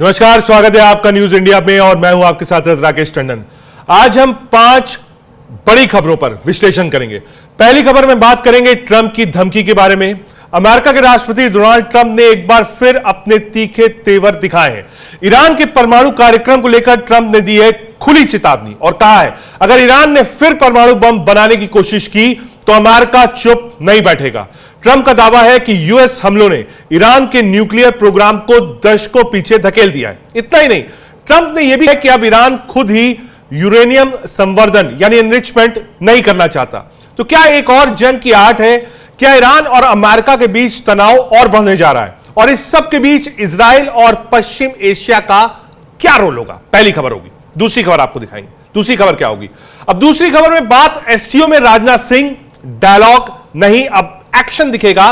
नमस्कार, स्वागत है आपका न्यूज इंडिया में और मैं हूं आपके साथ राकेश टंडन। आज हम 5 बड़ी खबरों पर विश्लेषण करेंगे। पहली खबर में बात करेंगे ट्रंप की धमकी के बारे में। अमेरिका के राष्ट्रपति डोनाल्ड ट्रंप ने एक बार फिर अपने तीखे तेवर दिखाए हैं। ईरान के परमाणु कार्यक्रम को लेकर ट्रंप ने दी है खुली चेतावनी और कहा है अगर ईरान ने फिर परमाणु बम बनाने की कोशिश की तो अमेरिका चुप नहीं बैठेगा। ट्रंप का दावा है कि यूएस हमलों ने ईरान के न्यूक्लियर प्रोग्राम को दशकों पीछे धकेल दिया है। इतना ही नहीं, ट्रंप ने यह भी कहा कि अब ईरान खुद ही यूरेनियम संवर्धन यानी एनरिचमेंट नहीं करना चाहता। तो क्या एक और जंग की आहट है? क्या ईरान और अमेरिका के बीच तनाव और बढ़ने जा रहा है? और इस सब के बीच इजराइल और पश्चिम एशिया का क्या रोल होगा? पहली खबर होगी। दूसरी खबर आपको दिखाएंगे। दूसरी खबर क्या होगी? अब दूसरी खबर में बात एससीओ में राजनाथ सिंह, डायलॉग नहीं अब एक्शन दिखेगा।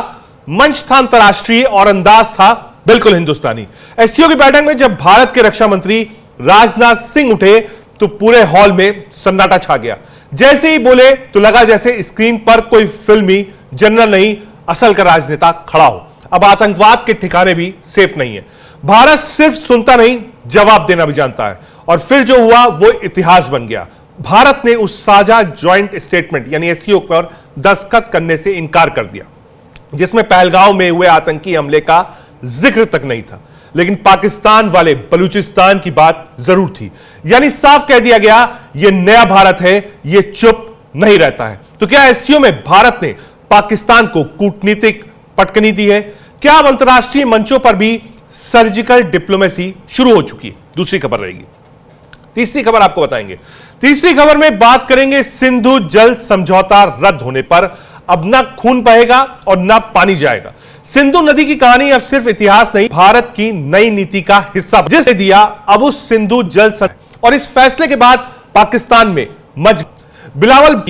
मंच था अंतरराष्ट्रीय और अंदाज था बिल्कुल हिंदुस्तानी। एससीओ की बैठक में जब भारत के रक्षा मंत्री राजनाथ सिंह उठे तो पूरे हॉल में सन्नाटा छा गया। जैसे ही बोले तो लगा जैसे स्क्रीन पर कोई फिल्मी जनरल नहीं, असल का राजनेता खड़ा हो। अब आतंकवाद के ठिकाने भी सेफ नहीं है। भारत सिर्फ सुनता नहीं, जवाब देना भी जानता है। और फिर जो हुआ वो इतिहास बन गया। भारत ने उस साझा ज्वाइंट स्टेटमेंट यानी एससीओ पर दस्तखत करने से इनकार कर दिया जिसमें पहलगांव में हुए आतंकी हमले का जिक्र तक नहीं था, लेकिन पाकिस्तान वाले बलूचिस्तान की बात जरूर थी। यानी साफ कह दिया गया ये नया भारत है, ये चुप नहीं रहता है। तो क्या एससीओ में भारत ने पाकिस्तान को कूटनीतिक पटकनी दी है? क्या अब अंतरराष्ट्रीय मंचों पर भी सर्जिकल डिप्लोमेसी शुरू हो चुकी है? दूसरी खबर रहेगी। तीसरी खबर आपको बताएंगे। तीसरी खबर में बात करेंगे सिंधु जल समझौता रद्द होने पर अब ना खून बहेगा और ना पानी जाएगा। सिंधु नदी की कहानी अब सिर्फ इतिहास नहीं, भारत की नई नीति का हिस्सा जिसे दिया अब उस सिंधु जल और इस फैसले के बाद पाकिस्तान में बिलावल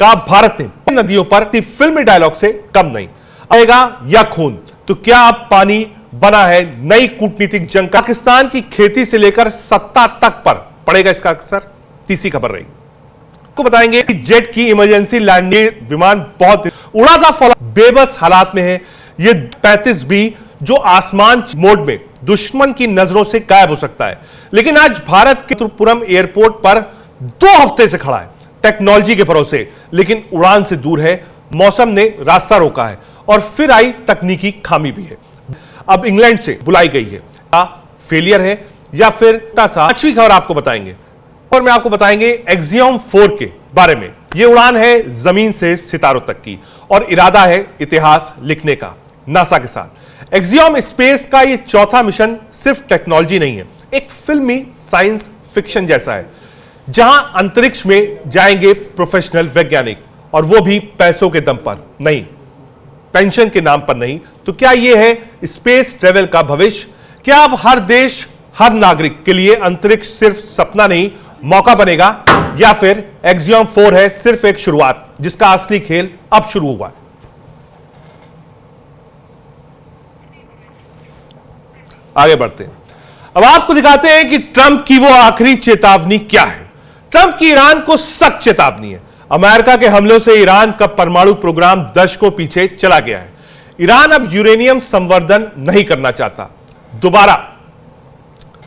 का भारत ने नदियों पर फिल्मी डायलॉग से कम नहीं आएगा या खून। तो क्या अब पानी बना है नई कूटनीतिक जंग? पाकिस्तान की खेती से लेकर सत्ता तक पर पड़ेगा इसका असर। तीसरी खबर रहेगी। को बताएंगे कि जेट की इमरजेंसी लैंडिंग विमान बहुत उड़ा था, फौलाद बेबस हालात में है। ये 35 बी जो आसमान मोड में दुश्मन की नजरों से गायब हो सकता है, लेकिन आज भारत के त्रिपुरम एयरपोर्ट पर 2 हफ्ते से खड़ा है टेक्नोलॉजी के भरोसे, लेकिन उड़ान से दूर है। मौसम ने रास्ता रोका है और फिर आई तकनीकी खामी भी है। अब इंग्लैंड से बुलाई गई है, फेलियर है या फिर पांचवी खबर आपको बताएंगे और मैं आपको बताएंगे एक्सियम 4 के बारे में। यह उड़ान है जमीन से सितारों तक की और इरादा है इतिहास लिखने का नासा के साथ। एक्सियम स्पेस का यह चौथा मिशन सिर्फ टेक्नोलॉजी नहीं है, एक फिल्मी साइंस फिक्शन जैसा है जहां अंतरिक्ष में जाएंगे प्रोफेशनल वैज्ञानिक और वो भी पैसों के दम पर नहीं, पेंशन के नाम पर नहीं। तो क्या यह है स्पेस ट्रेवल का भविष्य? क्या अब हर देश, हर नागरिक के लिए अंतरिक्ष सिर्फ सपना नहीं मौका बनेगा, या फिर एक्सियम 4 है सिर्फ एक शुरुआत जिसका असली खेल अब शुरू हुआ है? आगे बढ़ते हैं। अब आपको दिखाते हैं कि ट्रंप की वो आखिरी चेतावनी क्या है। ट्रंप की ईरान को सख्त चेतावनी है। अमेरिका के हमलों से ईरान का परमाणु प्रोग्राम दशकों पीछे चला गया है। ईरान अब यूरेनियम संवर्धन नहीं करना चाहता। दोबारा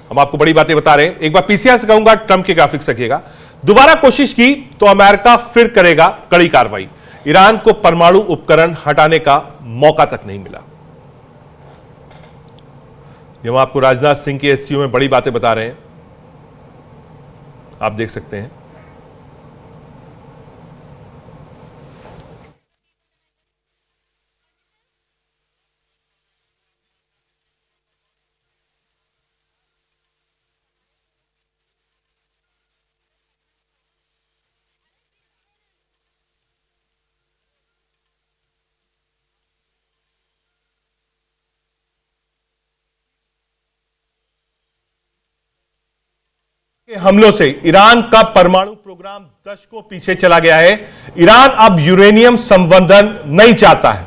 हम आपको बड़ी बातें बता रहे हैं। एक बार पीसीआर से कहूंगा, ट्रंप के ग्राफिक्स रखिएगा। दोबारा कोशिश की तो अमेरिका फिर करेगा कड़ी कार्रवाई। ईरान को परमाणु उपकरण हटाने का मौका तक नहीं मिला। हम आपको राजनाथ सिंह के एससीओ में बड़ी बातें बता रहे हैं, आप देख सकते हैं। हमलों से ईरान का परमाणु प्रोग्राम दशकों पीछे चला गया है। ईरान अब यूरेनियम संवर्धन नहीं चाहता है।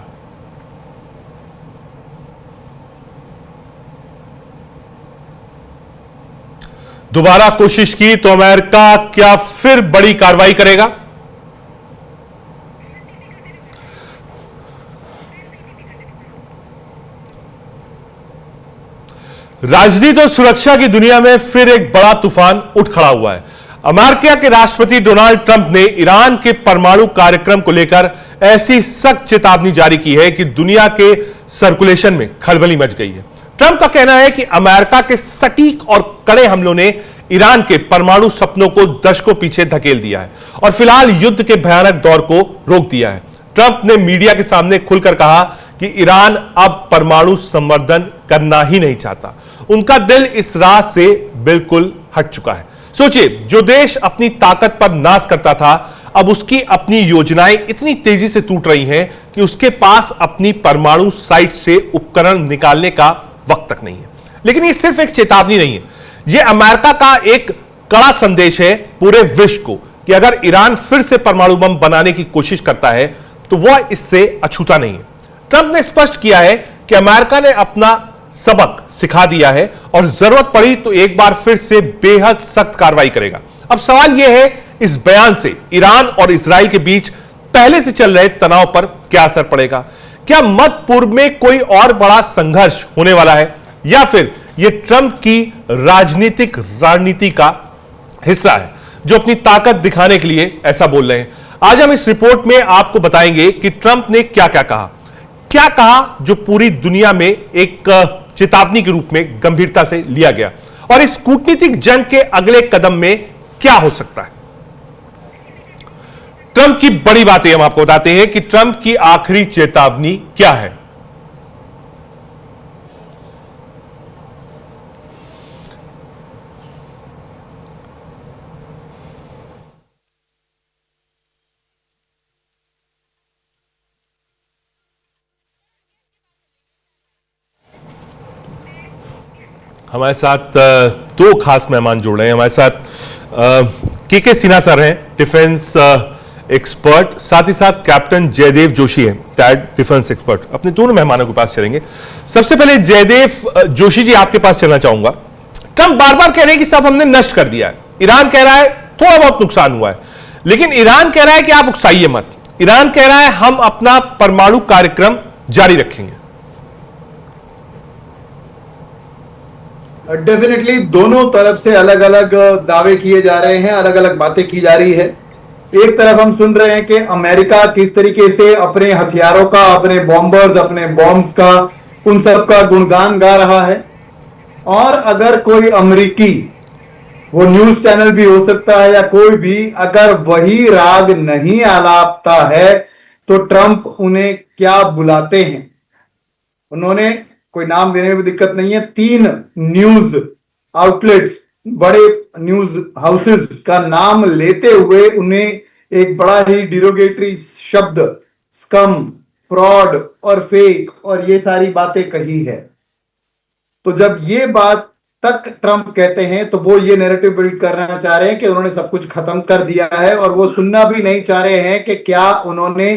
दोबारा कोशिश की तो अमेरिका क्या फिर बड़ी कार्रवाई करेगा? राजनीति और सुरक्षा की दुनिया में फिर एक बड़ा तूफान उठ खड़ा हुआ है। अमेरिका के राष्ट्रपति डोनाल्ड ट्रंप ने ईरान के परमाणु कार्यक्रम को लेकर ऐसी सख्त चेतावनी जारी की है कि दुनिया के सर्कुलेशन में खलबली मच गई है। ट्रंप का कहना है कि अमेरिका के सटीक और कड़े हमलों ने ईरान के परमाणु सपनों को दशकों पीछे धकेल दिया है और फिलहाल युद्ध के भयानक दौर को रोक दिया है। ट्रंप ने मीडिया के सामने खुलकर कहा कि ईरान अब परमाणु संवर्धन करना ही नहीं चाहता। उनका दिल इस राह से बिल्कुल हट चुका है। सोचिए, जो देश अपनी ताकत पर नाज करता था, अब उसकी अपनी योजनाएं इतनी तेजी से टूट रही हैं कि उसके पास अपनी परमाणु साइट से उपकरण निकालने का वक्त तक नहीं है। लेकिन यह सिर्फ एक चेतावनी नहीं है, यह अमेरिका का एक कड़ा संदेश है पूरे विश्व को कि अगर ईरान फिर से परमाणु बम बनाने की कोशिश करता है तो वह इससे अछूता नहीं है। ट्रंप ने स्पष्ट किया है कि अमेरिका ने अपना सबक सिखा दिया है और जरूरत पड़ी तो एक बार फिर से बेहद सख्त कार्रवाई करेगा। अब सवाल यह है, इस बयान से ईरान और इजराइल के बीच पहले से चल रहे तनाव पर क्या असर पड़ेगा? क्या मध्य पूर्व में कोई और बड़ा संघर्ष होने वाला है या फिर यह ट्रंप की राजनीतिक रणनीति का हिस्सा है जो अपनी ताकत दिखाने के लिए ऐसा बोल रहे हैं? आज हम इस रिपोर्ट में आपको बताएंगे कि ट्रंप ने क्या कहा जो पूरी दुनिया में एक चेतावनी के रूप में गंभीरता से लिया गया, और इस कूटनीतिक जंग के अगले कदम में क्या हो सकता है। ट्रंप की बड़ी बातें हम आपको बताते हैं कि ट्रंप की आखिरी चेतावनी क्या है। हमारे साथ दो खास मेहमान जुड़ रहे हैं। हमारे साथ के सिन्हा सर हैं, डिफेंस एक्सपर्ट, साथ ही साथ कैप्टन जयदेव जोशी हैं, रिटायर्ड डिफेंस एक्सपर्ट। अपने दोनों मेहमानों के पास चलेंगे। सबसे पहले जयदेव जोशी जी, आपके पास चलना चाहूंगा। ट्रंप बार बार कह रहे हैं कि सब हमने नष्ट कर दिया है। ईरान कह रहा है थोड़ा बहुत नुकसान हुआ है, लेकिन ईरान कह रहा है कि आप उकसाइए मत। ईरान कह रहा है हम अपना परमाणु कार्यक्रम जारी रखेंगे। डेफिनेटली दोनों तरफ से अलग अलग दावे किए जा रहे हैं, अलग अलग बातें की जा रही है। एक तरफ हम सुन रहे हैं कि अमेरिका किस तरीके से अपने हथियारों का, अपने बॉम्बर्स, अपने बॉम्ब्स का, उन सब का गुणगान गा रहा है। और अगर कोई अमेरिकी, वो न्यूज चैनल भी हो सकता है या कोई भी, अगर वही राग नहीं आलापता है तो ट्रंप उन्हें क्या बुलाते हैं। उन्होंने, कोई नाम देने में भी दिक्कत नहीं है, 3 न्यूज आउटलेट्स, बड़े न्यूज हाउसेस का नाम लेते हुए उन्हें एक बड़ा ही डिरोगेटरी शब्द स्कम, फ्रॉड और फेक और ये सारी बातें कही है। तो जब ये बात तक ट्रंप कहते हैं तो वो ये नैरेटिव बिल्ड करना चाह रहे हैं कि उन्होंने सब कुछ खत्म कर दिया है, और वो सुनना भी नहीं चाह रहे हैं कि क्या उन्होंने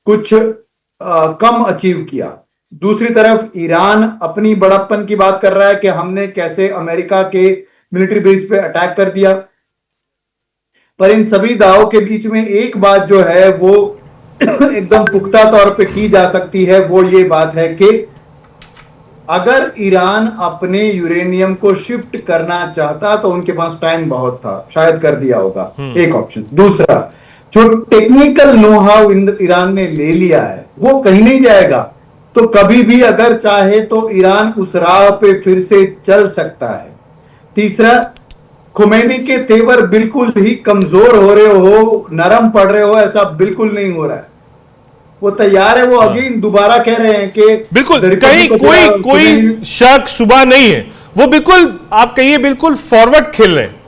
कुछ कम अचीव किया। दूसरी तरफ ईरान अपनी बड़प्पन की बात कर रहा है कि हमने कैसे अमेरिका के मिलिट्री बेस पे अटैक कर दिया। पर इन सभी दावों के बीच में एक बात जो है वो एकदम पुख्ता तौर पे की जा सकती है, वो ये बात है कि अगर ईरान अपने यूरेनियम को शिफ्ट करना चाहता तो उनके पास टाइम बहुत था, शायद कर दिया होगा, एक ऑप्शन। दूसरा, जो टेक्निकल नो हाउ ईरान ने ले लिया है वो कहीं नहीं जाएगा, तो कभी भी अगर चाहे तो ईरान उस राह पे फिर से चल सकता है। तीसरा, खुमैनी के तेवर बिल्कुल ही कमजोर हो रहे हो, नरम पड़ रहे हो, ऐसा बिल्कुल नहीं हो रहा है। वो तैयार है, वो अगेन दोबारा कह रहे हैं कि बिल्कुल कहीं कोई शक सुबह नहीं है, वो बिल्कुल आप कहिए बिल्कुल फॉरवर्ड खेल रहे हैं।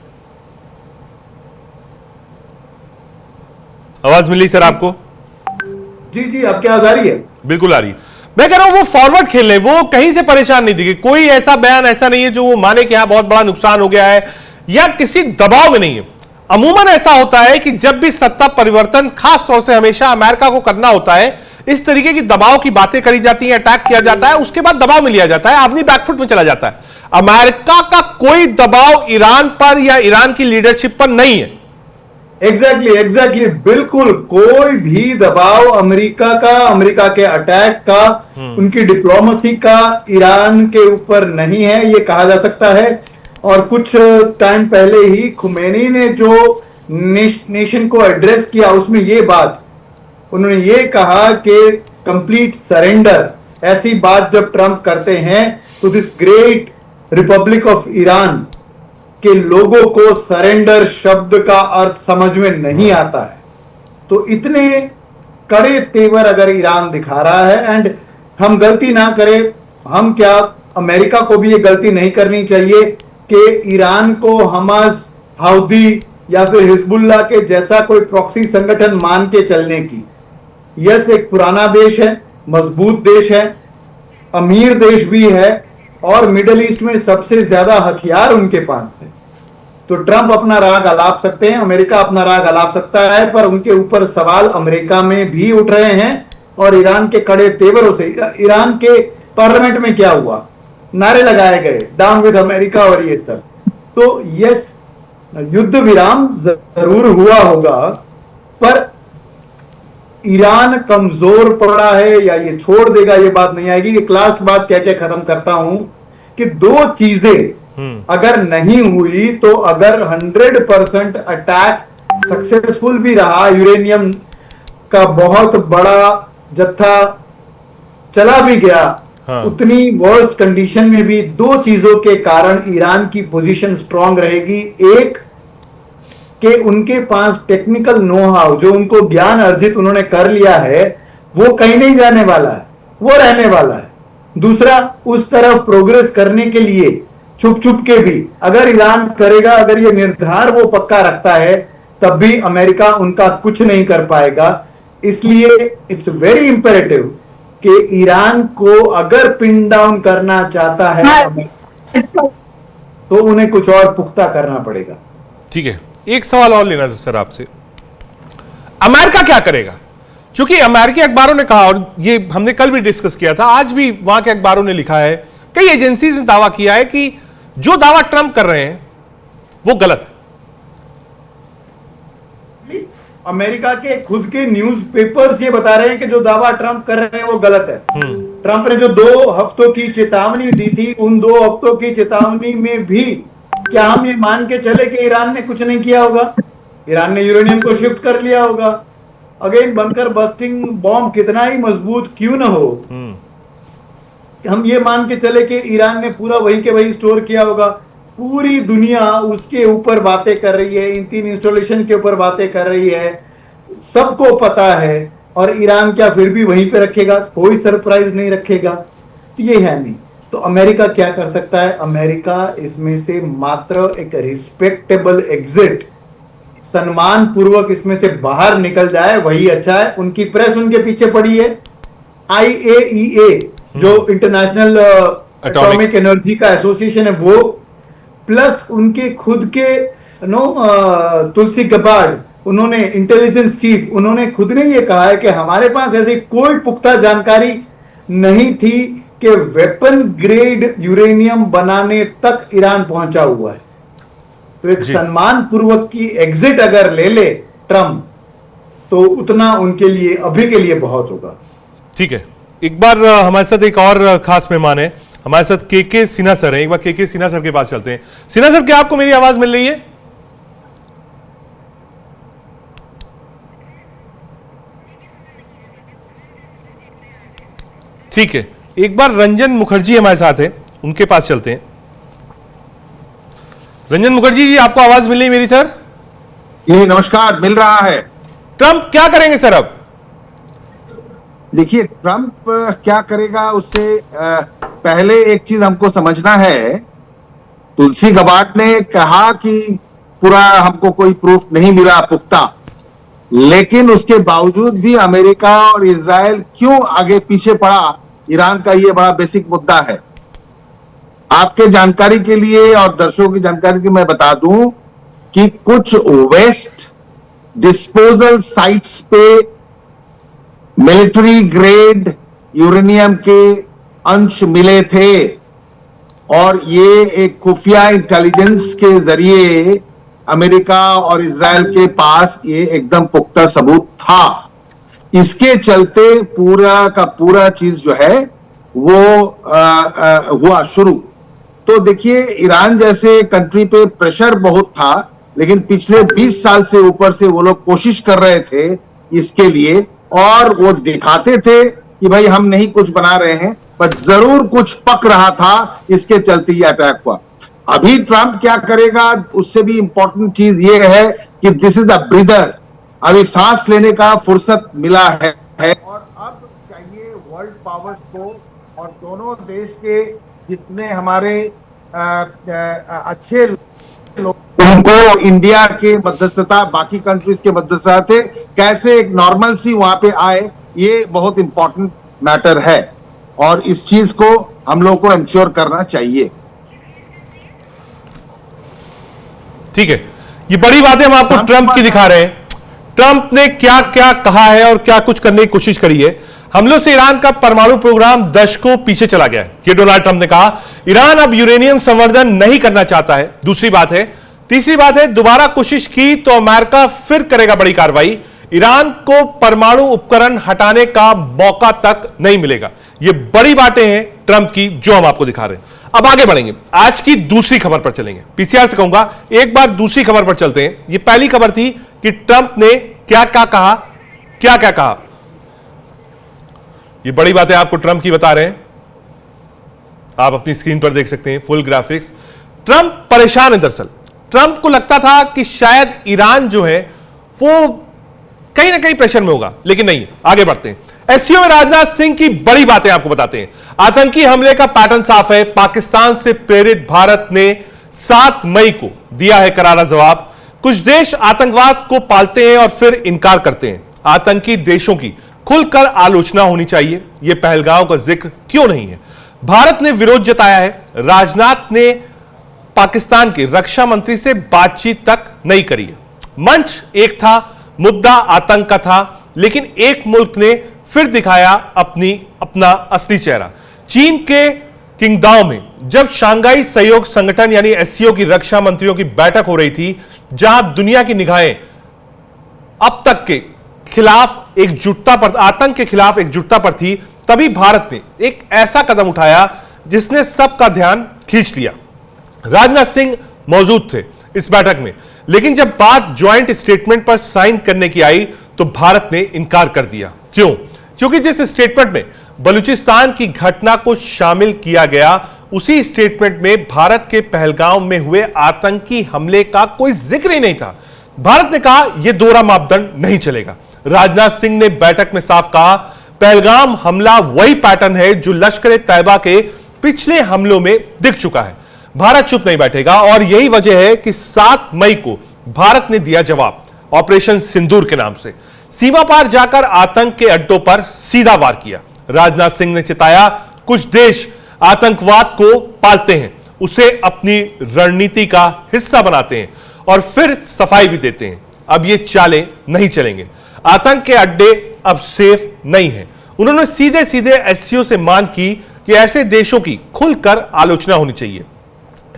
आवाज मिली सर आपको? जी जी, अब क्या आवाज आ रही है? बिल्कुल आ रही है। मैं कह रहा हूं वो फॉरवर्ड खेल रहे हैं, वो कहीं से परेशान नहीं दिखे। कोई ऐसा बयान ऐसा नहीं है जो वो माने कि यहां बहुत बड़ा नुकसान हो गया है, या किसी दबाव में नहीं है। अमूमन ऐसा होता है कि जब भी सत्ता परिवर्तन, खास तौर से हमेशा अमेरिका को करना होता है, इस तरीके की दबाव की बातें करी जाती हैं, अटैक किया जाता है, उसके बाद दबाव में लिया जाता है, आदमी बैकफुट में चला जाता है। अमेरिका का कोई दबाव ईरान पर या ईरान की लीडरशिप पर नहीं है। एग्जैक्टली बिल्कुल कोई भी दबाव अमेरिका के अटैक का, उनकी डिप्लोमेसी का ईरान के ऊपर नहीं है, ये कहा जा सकता है। और कुछ टाइम पहले ही खुमैनी ने जो नेशन को एड्रेस किया, उसमें ये बात उन्होंने ये कहा कि कंप्लीट सरेंडर, ऐसी बात जब ट्रंप करते हैं तो this great Republic of Iran के लोगों को सरेंडर शब्द का अर्थ समझ में नहीं आता है। तो इतने कड़े तेवर अगर ईरान दिखा रहा है, एंड हम गलती ना करें, हम क्या, अमेरिका को भी ये गलती नहीं करनी चाहिए कि ईरान को हमास, हाउदी या फिर हिजबुल्लाह के जैसा कोई प्रॉक्सी संगठन मान के चलने की। यस, एक पुराना देश है, मजबूत देश है, अमीर देश भी है, और मिडिल ईस्ट में सबसे ज्यादा हथियार उनके पास है। तो ट्रंप अपना राग अलाप सकते हैं, अमेरिका अपना राग अलाप सकता है, पर उनके ऊपर सवाल अमेरिका में भी उठ रहे हैं और ईरान के कड़े तेवरों से। ईरान के पार्लियामेंट में क्या हुआ, नारे लगाए गए, डाउन विद अमेरिका और ये सब। तो यस, युद्ध विराम जरूर हुआ होगा, पर ईरान कमजोर पड़ा है या ये छोड़ देगा, ये बात नहीं आएगी। एक लास्ट बात कह के खत्म करता हूं कि दो चीजें अगर नहीं हुई, तो अगर 100% अटैक सक्सेसफुल भी रहा, यूरेनियम का बहुत बड़ा जत्था चला भी गया, उतनी वर्स्ट कंडीशन में भी दो चीजों के कारण ईरान की पोजीशन स्ट्रांग रहेगी। एक कि उनके पास टेक्निकल नो हाउ, जो उनको ज्ञान अर्जित उन्होंने कर लिया है, वो कहीं नहीं जाने वाला है, वो रहने वाला है। दूसरा, उस तरफ प्रोग्रेस करने के लिए छुप छुप के भी अगर ईरान करेगा, अगर ये निर्धार वो पक्का रखता है, तब भी अमेरिका उनका कुछ नहीं कर पाएगा। इसलिए इट्स वेरी इंपेरेटिव कि ईरान को अगर पिन डाउन करना चाहता है तो उन्हें कुछ और पुख्ता करना पड़ेगा। ठीक है, एक सवाल और लेना था सर आपसे, अमेरिका क्या करेगा? क्योंकि अमेरिकी अखबारों ने कहा, और ये हमने कल भी डिस्कस किया था, आज भी वहां के अखबारों ने लिखा है, कई एजेंसी ने दावा किया है कि जो दावा ट्रंप कर रहे हैं वो गलत है। अमेरिका के खुद के न्यूज़पेपर्स ये बता रहे हैं कि जो दावा ट्रंप कर रहे हैं वो गलत है। ट्रंप ने जो 2 हफ्तों की चेतावनी दी थी, उन 2 हफ्तों की चेतावनी में भी क्या हम ये मान के चले कि ईरान ने कुछ नहीं किया होगा? ईरान ने यूरेनियम को शिफ्ट कर लिया होगा। अगेन, बंकर बस्टिंग बॉम्ब कितना ही मजबूत क्यों ना हो, हम ये मान के चले कि ईरान ने पूरा वही के वही स्टोर किया होगा। पूरी दुनिया उसके ऊपर बातें कर रही है, इन 3 इंस्टॉलेशन के ऊपर बातें कर रही है, सबको पता है, और ईरान क्या फिर भी वहीं पे रखेगा? कोई सरप्राइज नहीं रखेगा। तो ये है नहीं। तो अमेरिका क्या कर सकता है? अमेरिका इसमें से मात्र एक रिस्पेक्टेबल एग्जिट, सम्मान पूर्वक इसमें से बाहर निकल जाए, वही अच्छा है। उनकी प्रेस उनके पीछे पड़ी है, IAEA जो इंटरनेशनल एटॉमिक एनर्जी का एसोसिएशन है वो, प्लस उनके खुद के तुलसी गबार्ड, उन्होंने इंटेलिजेंस चीफ, उन्होंने खुद ने ये कहा है कि हमारे पास ऐसी कोई पुख्ता जानकारी नहीं थी कि वेपन ग्रेड यूरेनियम बनाने तक ईरान पहुंचा हुआ है। तो एक सम्मान पूर्वक की एग्जिट अगर ले ले ट्रंप, तो उतना उनके लिए अभी के लिए बहुत होगा। ठीक है, एक बार हमारे साथ एक और खास मेहमान है, हमारे साथ के सिन्हा सर हैं। एक बार के सिन्हा सर के पास चलते हैं। सिन्हा सर, क्या आपको मेरी आवाज मिल रही है? ठीक है, एक बार रंजन मुखर्जी हमारे साथ हैं, उनके पास चलते हैं। रंजन मुखर्जी जी, आपको आवाज मिल रही मेरी सर? जी नमस्कार, मिल रहा है। ट्रंप क्या करेंगे सर अब? देखिए, ट्रंप क्या करेगा उससे पहले एक चीज हमको समझना है। तुलसी गबार्ड ने कहा कि पूरा हमको कोई प्रूफ नहीं मिला पुख्ता, लेकिन उसके बावजूद भी अमेरिका और इजराइल क्यों आगे पीछे पड़ा, ईरान का ये बड़ा बेसिक मुद्दा है। आपके जानकारी के लिए और दर्शकों की जानकारी के मैं बता दूं कि कुछ वेस्ट डिस्पोजल साइट्स पे मिलिट्री ग्रेड यूरेनियम के अंश मिले थे, और ये एक खुफिया इंटेलिजेंस के जरिए अमेरिका और इजराइल के पास ये एकदम पुख्ता सबूत था। इसके चलते पूरा का पूरा चीज जो है वो हुआ शुरू। तो देखिए, ईरान जैसे कंट्री पे प्रेशर बहुत था, लेकिन पिछले 20 साल से ऊपर से वो लोग कोशिश कर रहे थे इसके लिए, और वो दिखाते थे कि भाई हम नहीं कुछ बना रहे हैं, पर जरूर कुछ पक रहा था, इसके चलते ये अटैक हुआ। अभी ट्रंप क्या करेगा, उससे भी इंपॉर्टेंट चीज ये है कि दिस इज अ ब्रीदर, अभी सांस लेने का फुर्सत मिला है और अब चाहिए वर्ल्ड पावर्स को और दोनों देश के जितने हमारे अच्छे लोग, उनको इंडिया के मध्यस्थता, बाकी कंट्रीज के मध्यस्थता थे, कैसे एक नॉर्मल सी वहां पे आए, ये बहुत इंपॉर्टेंट मैटर है और इस चीज को हम लोग को इंश्योर करना चाहिए। ठीक है, ये बड़ी बातें हम आपको ट्रंप की दिखा रहे हैं। ट्रंप ने क्या क्या कहा है और क्या कुछ करने की कोशिश करी है। हमलों से ईरान का परमाणु प्रोग्राम दशकों पीछे चला गया है, ये डोनाल्ड ट्रंप ने कहा। ईरान अब यूरेनियम संवर्धन नहीं करना चाहता है, दूसरी बात है। तीसरी बात है, दोबारा कोशिश की तो अमेरिका फिर करेगा बड़ी कार्रवाई। ईरान को परमाणु उपकरण हटाने का मौका तक नहीं मिलेगा। ये बड़ी बातें हैं ट्रंप की जो हम आपको दिखा रहे हैं। अब आगे बढ़ेंगे, आज की दूसरी खबर पर चलेंगे। पीसीआर से कहूंगा एक बार दूसरी खबर पर चलते हैं। ये पहली खबर थी कि ट्रंप ने क्या क्या कहा, क्या क्या कहा। ये बड़ी बातें आपको ट्रंप की बता रहे हैं, आप अपनी स्क्रीन पर देख सकते हैं फुल ग्राफिक्स। ट्रंप परेशान है। दरअसल ट्रंप को लगता था कि शायद ईरान जो है वो कहीं ना कहीं प्रेशर में होगा, लेकिन नहीं। आगे बढ़ते हैं, एससीओ में राजनाथ सिंह की बड़ी बातें आपको बताते हैं। आतंकी हमले का पैटर्न साफ है, पाकिस्तान से प्रेरित भारत ने 7 मई को दिया है करारा जवाब। कुछ देश आतंकवाद को पालते हैं और फिर इनकार करते हैं। आतंकी देशों की खुलकर आलोचना होनी चाहिए, यह पहलगाम का जिक्र क्यों नहीं है। भारत ने विरोध जताया है। राजनाथ ने पाकिस्तान के रक्षा मंत्री से बातचीत तक नहीं करी है। मंच एक था, मुद्दा आतंक का था, लेकिन एक मुल्क ने फिर दिखाया अपना असली चेहरा। चीन के किंगदाओ में जब शंघाई सहयोग संगठन यानी एससीओ की रक्षा मंत्रियों की बैठक हो रही थी, जहां दुनिया की निगाहें अब तक के खिलाफ एकजुटता पर, आतंक के खिलाफ एकजुटता पर थी, तभी भारत ने एक ऐसा कदम उठाया जिसने सबका ध्यान खींच लिया। राजनाथ सिंह मौजूद थे इस बैठक में, लेकिन जब बात ज्वाइंट स्टेटमेंट पर साइन करने की आई तो भारत ने इनकार कर दिया। क्यों? क्योंकि जिस स्टेटमेंट में बलूचिस्तान की घटना को शामिल किया गया, उसी स्टेटमेंट में भारत के पहलगाम में हुए आतंकी हमले का कोई जिक्र ही नहीं था। भारत ने कहा यह दोहरा मापदंड नहीं चलेगा। राजनाथ सिंह ने बैठक में साफ कहा, पहलगाम हमला वही पैटर्न है जो लश्कर तैयबा के पिछले हमलों में दिख चुका है। भारत चुप नहीं बैठेगा और यही वजह है कि 7 मई को भारत ने दिया जवाब ऑपरेशन सिंदूर के नाम से। सीमा पार जाकर आतंक के अड्डों पर सीधा वार किया। राजनाथ सिंह ने चिताया, कुछ देश आतंकवाद को पालते हैं, उसे अपनी रणनीति का हिस्सा बनाते हैं और फिर सफाई भी देते हैं। अब ये चालें नहीं चलेंगे। आतंक के अड्डे अब सेफ नहीं हैं। उन्होंने सीधे सीधे एससीओ से मांग की कि ऐसे देशों की खुलकर आलोचना होनी चाहिए,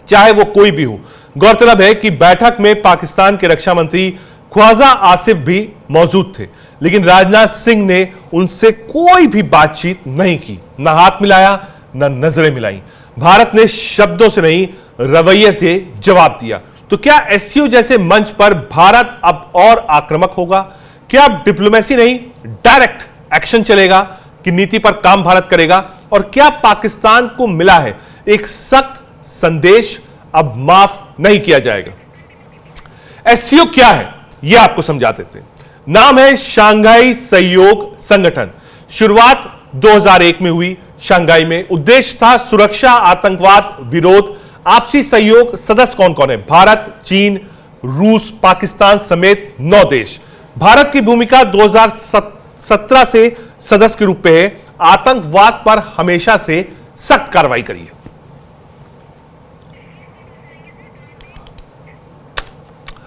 चाहे वो कोई भी हो। गौरतलब है कि बैठक में पाकिस्तान के रक्षा मंत्री ख्वाजा आसिफ भी मौजूद थे, लेकिन राजनाथ सिंह ने उनसे कोई भी बातचीत नहीं की, ना हाथ मिलाया, ना नजरें मिलाई। भारत ने शब्दों से नहीं, रवैये से जवाब दिया। तो क्या एससीओ जैसे मंच पर भारत अब और आक्रामक होगा? क्या अब डिप्लोमेसी नहीं, डायरेक्ट एक्शन चलेगा कि नीति पर काम भारत करेगा? और क्या पाकिस्तान को मिला है एक सख्त संदेश, अब माफ नहीं किया जाएगा? एससीओ क्या है यह आपको समझा देते हैं। नाम है शंघाई सहयोग संगठन। शुरुआत 2001 में हुई शंघाई में। उद्देश्य था सुरक्षा, आतंकवाद विरोध, आपसी सहयोग। सदस्य कौन कौन है? भारत, चीन, रूस, पाकिस्तान समेत 9 देश। भारत की भूमिका 2017 से सदस्य के रूप में है। आतंकवाद पर हमेशा से सख्त कार्रवाई करी है।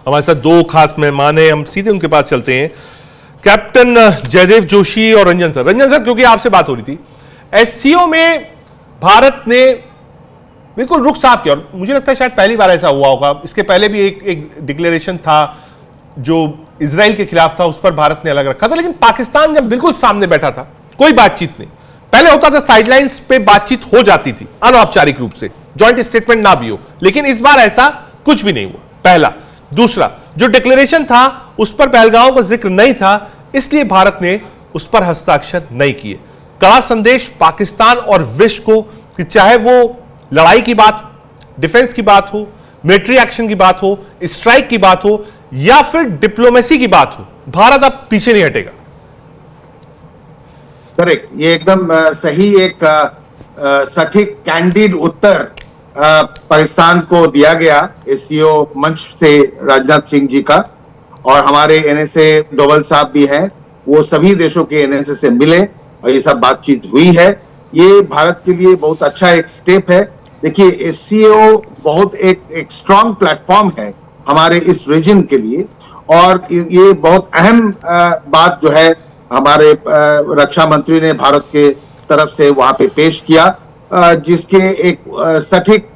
हमारे साथ 2 खास मेहमान हैं, हम सीधे उनके पास चलते हैं। कैप्टन जयदेव जोशी और रंजन सर। रंजन सर, क्योंकि आपसे बात हो रही थी, एससीओ में भारत ने बिल्कुल रुख साफ किया। और मुझे लगता है शायद पहली बार ऐसा हुआ होगा, इसके पहले भी एक डिक्लेरेशन था जो इजराइल के खिलाफ था, उस पर भारत ने अलग रखा था, लेकिन पाकिस्तान जब बिल्कुल सामने बैठा था, कोई बातचीत नहीं। पहले होता था साइडलाइंस पे बातचीत हो जाती थी अनौपचारिक रूप से, जॉइंट स्टेटमेंट ना भी हो, लेकिन इस बार ऐसा कुछ भी नहीं हुआ, पहला। दूसरा, जो डिक्लेरेशन था उस पर पहलगांव का जिक्र नहीं था, इसलिए भारत ने उस पर हस्ताक्षर नहीं किए। कड़ा संदेश पाकिस्तान और विश्व को कि चाहे वो लड़ाई की बात, डिफेंस की बात हो, मिलिट्री एक्शन की बात हो, स्ट्राइक की बात हो, या फिर डिप्लोमेसी की बात हो, भारत अब पीछे नहीं हटेगा। करेक्ट, ये एकदम सही एक सटीक कैंडिड उत्तर पाकिस्तान को दिया गया एससीओ मंच से राजनाथ सिंह जी का। और हमारे एनएसए डोवल साहब भी हैं, वो सभी देशों के एनएसए से मिले और ये सब बातचीत हुई है। ये भारत के लिए बहुत अच्छा एक स्टेप है। देखिए, एससीओ बहुत एक स्ट्रांग प्लेटफॉर्म है हमारे इस रीजन के लिए, और ये बहुत अहम बात जो है हमारे रक्षा मंत्री ने भारत के तरफ से वहां पे पेश किया, जिसके एक सटीक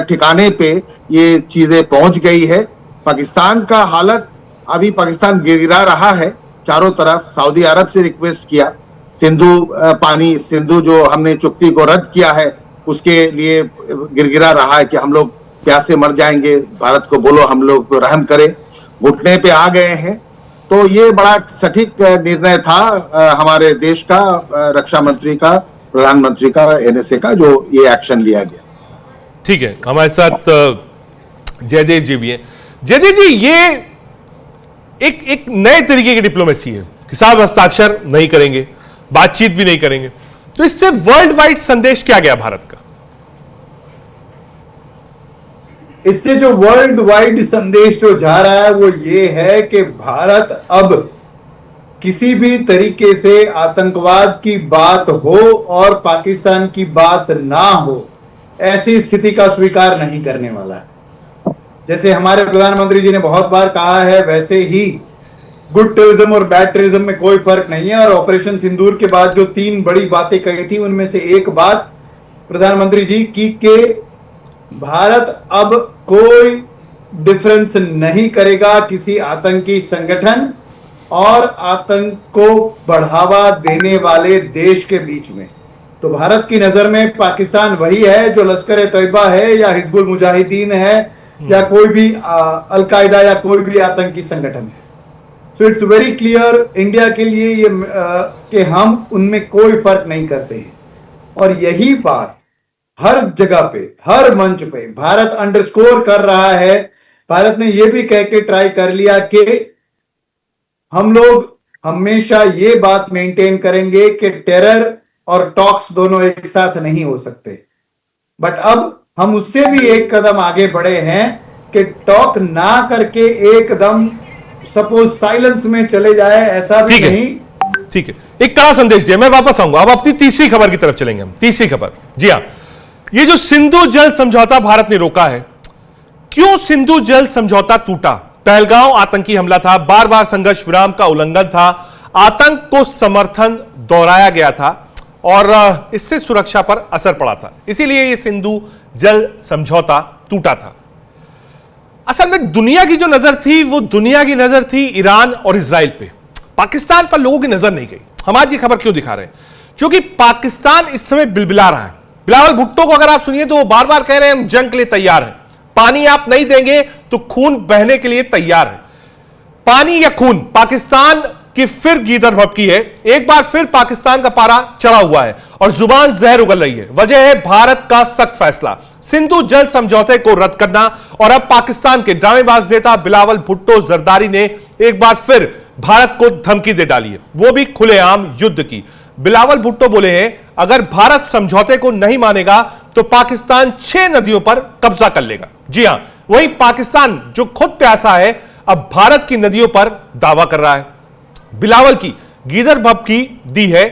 ठिकाने पे ये चीजें पहुंच गई है। पाकिस्तान का हालत, अभी पाकिस्तान गिरा रहा है चारों तरफ। सऊदी अरब से रिक्वेस्ट किया, सिंधु जो हमने चुक्ति को रद्द किया है उसके लिए गिरगिरा रहा है कि हम लोग प्यासे मर जाएंगे, भारत को बोलो हम लोग को रहम करे, घुटने पे आ गए हैं। तो ये बड़ा सटीक निर्णय था हमारे देश का, रक्षा मंत्री का, प्रधानमंत्री का, एनएसए का, जो ये एक्शन लिया गया। ठीक है, हमारे साथ जयदेव जी भी हैं। जयदेव जी, ये एक नए तरीके की डिप्लोमेसी है कि साहब हस्ताक्षर नहीं करेंगे, बातचीत भी नहीं करेंगे, तो इससे वर्ल्ड वाइड संदेश क्या गया भारत का? इससे जो वर्ल्ड वाइड संदेश जो जा रहा है वो ये है कि भारत अब किसी भी तरीके से आतंकवाद की बात हो और पाकिस्तान की बात ना हो, ऐसी स्थिति का स्वीकार नहीं करने वाला है। जैसे हमारे प्रधानमंत्री जी ने बहुत बार कहा है, वैसे ही गुड टेररिज्म और बैड टेररिज्म में कोई फर्क नहीं है। और ऑपरेशन सिंदूर के बाद जो 3 बड़ी बातें कही थी, उनमें से एक बात प्रधानमंत्री जी की कि भारत अब कोई डिफरेंस नहीं करेगा किसी आतंकी संगठन और आतंक को बढ़ावा देने वाले देश के बीच में। तो भारत की नजर में पाकिस्तान वही है जो लश्कर ए तैयबा है या हिजबुल मुजाहिदीन है या कोई भी अलकायदा या कोई भी आतंकी संगठन है। So it's very clear India के लिए ये कि हम उनमें कोई फर्क नहीं करते हैं। और यही बात हर जगह पे, हर मंच पे भारत अंडरस्कोर कर रहा है। भारत ने यह भी कह के ट्राई कर लिया कि हम लोग हमेशा ये बात मेंटेन करेंगे कि टेरर और टॉक्स दोनों एक साथ नहीं हो सकते। बट अब हम उससे भी एक कदम आगे बढ़े हैं कि टॉक ना करके एकदम सपोज साइलेंस में चले जाए, ऐसा भी नहीं। ठीक है, एक कड़ा संदेश दिया। मैं वापस आऊंगा, अब अपनी तीसरी खबर की तरफ चलेंगे हम। तीसरी खबर, जी हां, ये जो सिंधु जल समझौता भारत ने रोका है, क्यों सिंधु जल समझौता टूटा? पहलगांव आतंकी हमला था, बार बार संघर्ष विराम का उल्लंघन था, आतंक को समर्थन दोहराया गया था और इससे सुरक्षा पर असर पड़ा था, इसीलिए यह सिंधु जल समझौता टूटा था। असल में दुनिया की जो नजर थी वो दुनिया की नजर थी ईरान और इजराइल पे, पाकिस्तान पर लोगों की नजर नहीं गई। हम आज ये खबर क्यों दिखा रहे हैं? क्योंकि पाकिस्तान इस समय बिलबिला रहा है। बिलावल भुट्टो को अगर आप सुनिए तो वो बार बार कह रहे हैं हम जंग के लिए तैयार हैं, पानी आप नहीं देंगे तो खून बहने के लिए तैयार है। पानी या खून, पाकिस्तान की फिर गीदड़ भभकी है। एक बार फिर पाकिस्तान का पारा चढ़ा हुआ है और जुबान जहर उगल रही है। वजह है भारत का सख्त फैसला, सिंधु जल समझौते को रद्द करना। और अब पाकिस्तान के ड्रामेबाज नेता बिलावल भुट्टो जरदारी ने एक बार फिर भारत को धमकी दे डाली है, वो भी खुलेआम युद्ध की। बिलावल भुट्टो बोले हैं अगर भारत समझौते को नहीं मानेगा तो पाकिस्तान 6 नदियों पर कब्जा कर लेगा। जी हां, वही पाकिस्तान जो खुद प्यासा है अब भारत की नदियों पर दावा कर रहा है। बिलावल की गीदड़ भभकी दी है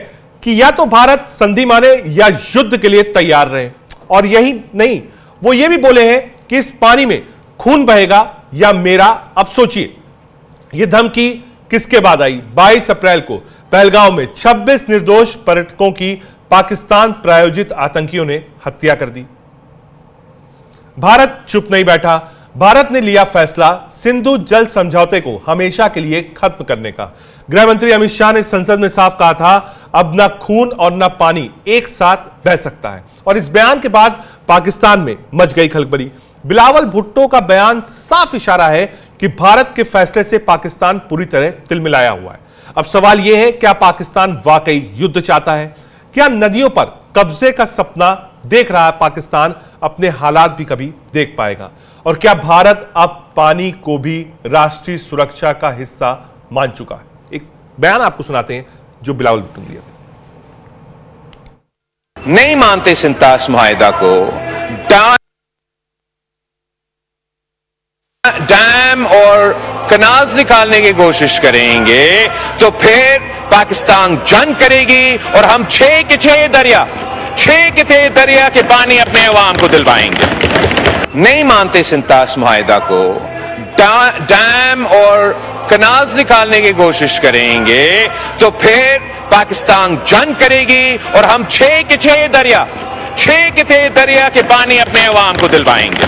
कि या तो भारत संधि माने या युद्ध के लिए तैयार रहे। और यही नहीं, वो ये भी बोले हैं कि इस पानी में खून बहेगा या मेरा। अब सोचिए यह धमकी किसके बाद आई? 22 अप्रैल को पहलगांव में 26 निर्दोष पर्यटकों की पाकिस्तान प्रायोजित आतंकियों ने हत्या कर दी। भारत चुप नहीं बैठा। भारत ने लिया फैसला सिंधु जल समझौते को हमेशा के लिए खत्म करने का। गृह मंत्री अमित शाह ने संसद में साफ कहा था, अब ना खून और ना पानी एक साथ बह सकता है। और इस बयान के बाद पाकिस्तान में मच गई खलबली। बिलावल भुट्टो का बयान साफ इशारा है कि भारत के फैसले से पाकिस्तान पूरी तरह तिलमिलाया हुआ है। अब सवाल यह है, क्या पाकिस्तान वाकई युद्ध चाहता है? क्या नदियों पर कब्जे का सपना देख रहा है पाकिस्तान अपने हालात भी कभी देख पाएगा? और क्या भारत अब पानी को भी राष्ट्रीय सुरक्षा का हिस्सा मान चुका है? एक बयान आपको सुनाते हैं जो बिलावल भुट्टो ने दिया था। नहीं मानते सिंतास मुआहिदा को, डैम और कनाल्स निकालने की कोशिश करेंगे तो फिर पाकिस्तान जंग करेगी और हम 6 के 6 दरिया के पानी अपने अवाम को दिलवाएंगे। नहीं मानते सिंतास मुआहिदा को, डैम और कनाल्स निकालने की कोशिश करेंगे तो फिर पाकिस्तान जंग करेगी और हम 6 के 6 दरिया के पानी अपने अवाम को दिलवाएंगे।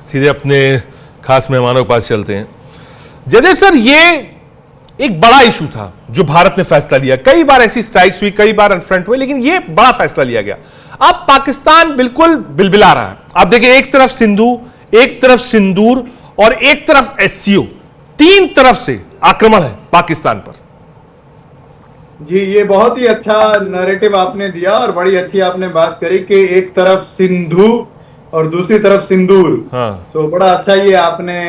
सीधे अपने खास मेहमानों के पास चलते हैं। जयदेव सर, ये एक बड़ा इशू था जो भारत ने फैसला लिया। कई बार ऐसी स्ट्राइक्स हुई, कई बार अनफ्रंट हुए, लेकिन ये बड़ा फैसला लिया गया। अब पाकिस्तान बिल्कुल बिलबिला रहा है। आप देखिए, एक तरफ सिंधु, एक तरफ सिंदूर और एक तरफ एससीओ, 3 तरफ से आक्रमण है पाकिस्तान पर। जी, ये बहुत ही अच्छा नैरेटिव आपने दिया और बड़ी अच्छी आपने बात करी कि एक तरफ सिंधु और दूसरी तरफ सिंदूर। हाँ। तो बड़ा अच्छा ये आपने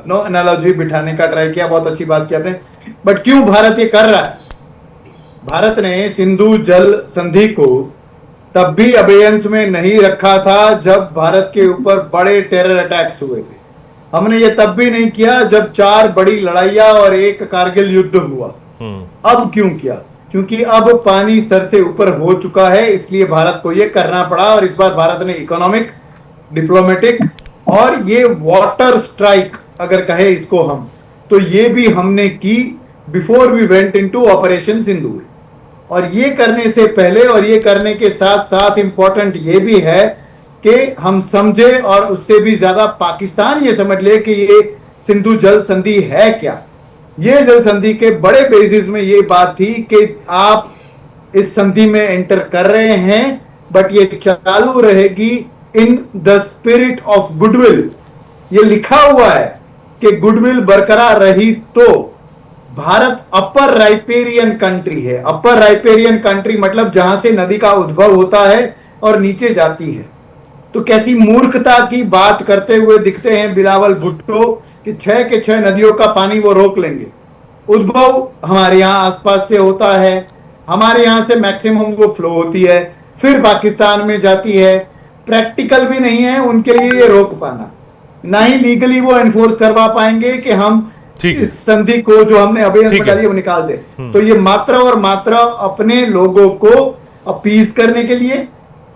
नो एनालॉजी बिठाने का ट्राई किया, बहुत अच्छी बात की आपने। बट क्यों भारत ये कर रहा है? भारत ने सिंधु जल संधि को तब भी अबेयंस में नहीं रखा था जब भारत के ऊपर बड़े टेरर अटैक्स हुए थे। हमने ये तब भी नहीं किया जब 4 बड़ी लड़ाइयां और एक कारगिल युद्ध हुआ। अब क्यों किया? क्योंकि अब पानी सर से ऊपर हो चुका है, इसलिए भारत को ये करना पड़ा। और इस बार भारत ने इकोनॉमिक, डिप्लोमेटिक और ये वाटर स्ट्राइक अगर कहे इसको हम, तो ये भी हमने की before we went into operation Sindoor. और ये करने से पहले और ये करने के साथ साथ इंपॉर्टेंट ये भी है कि हम समझे और उससे भी ज्यादा पाकिस्तान ये समझ ले कि ये सिंधु जल संधि है क्या। ये जल संधि के बड़े बेसिस में ये बात थी कि आप इस संधि में एंटर कर रहे हैं, बट ये चालू रहेगी in the spirit of goodwill. ये लिखा हुआ है कि गुडविल बरकरार रही तो। भारत अपर राइपेरियन कंट्री है। अपर राइपेरियन कंट्री मतलब जहां से नदी का उद्भव होता है और नीचे जाती है। तो कैसी मूर्खता की बात करते हुए दिखते हैं बिलावल भुट्टो कि 6 के 6 नदियों का पानी वो रोक लेंगे। उद्भव हमारे यहाँ आसपास से होता है, हमारे यहाँ से मैक्सिमम वो फ्लो होती है, फिर पाकिस्तान में जाती है। प्रैक्टिकल भी नहीं है उनके लिए ये रोक पाना, ना ही लीगली वो एनफोर्स करवा पाएंगे कि हम इस संधि को जो हमने अबेयंस में डाली वो निकाल दे। तो ये मात्र और मात्र अपने लोगों को अपीज करने के लिए,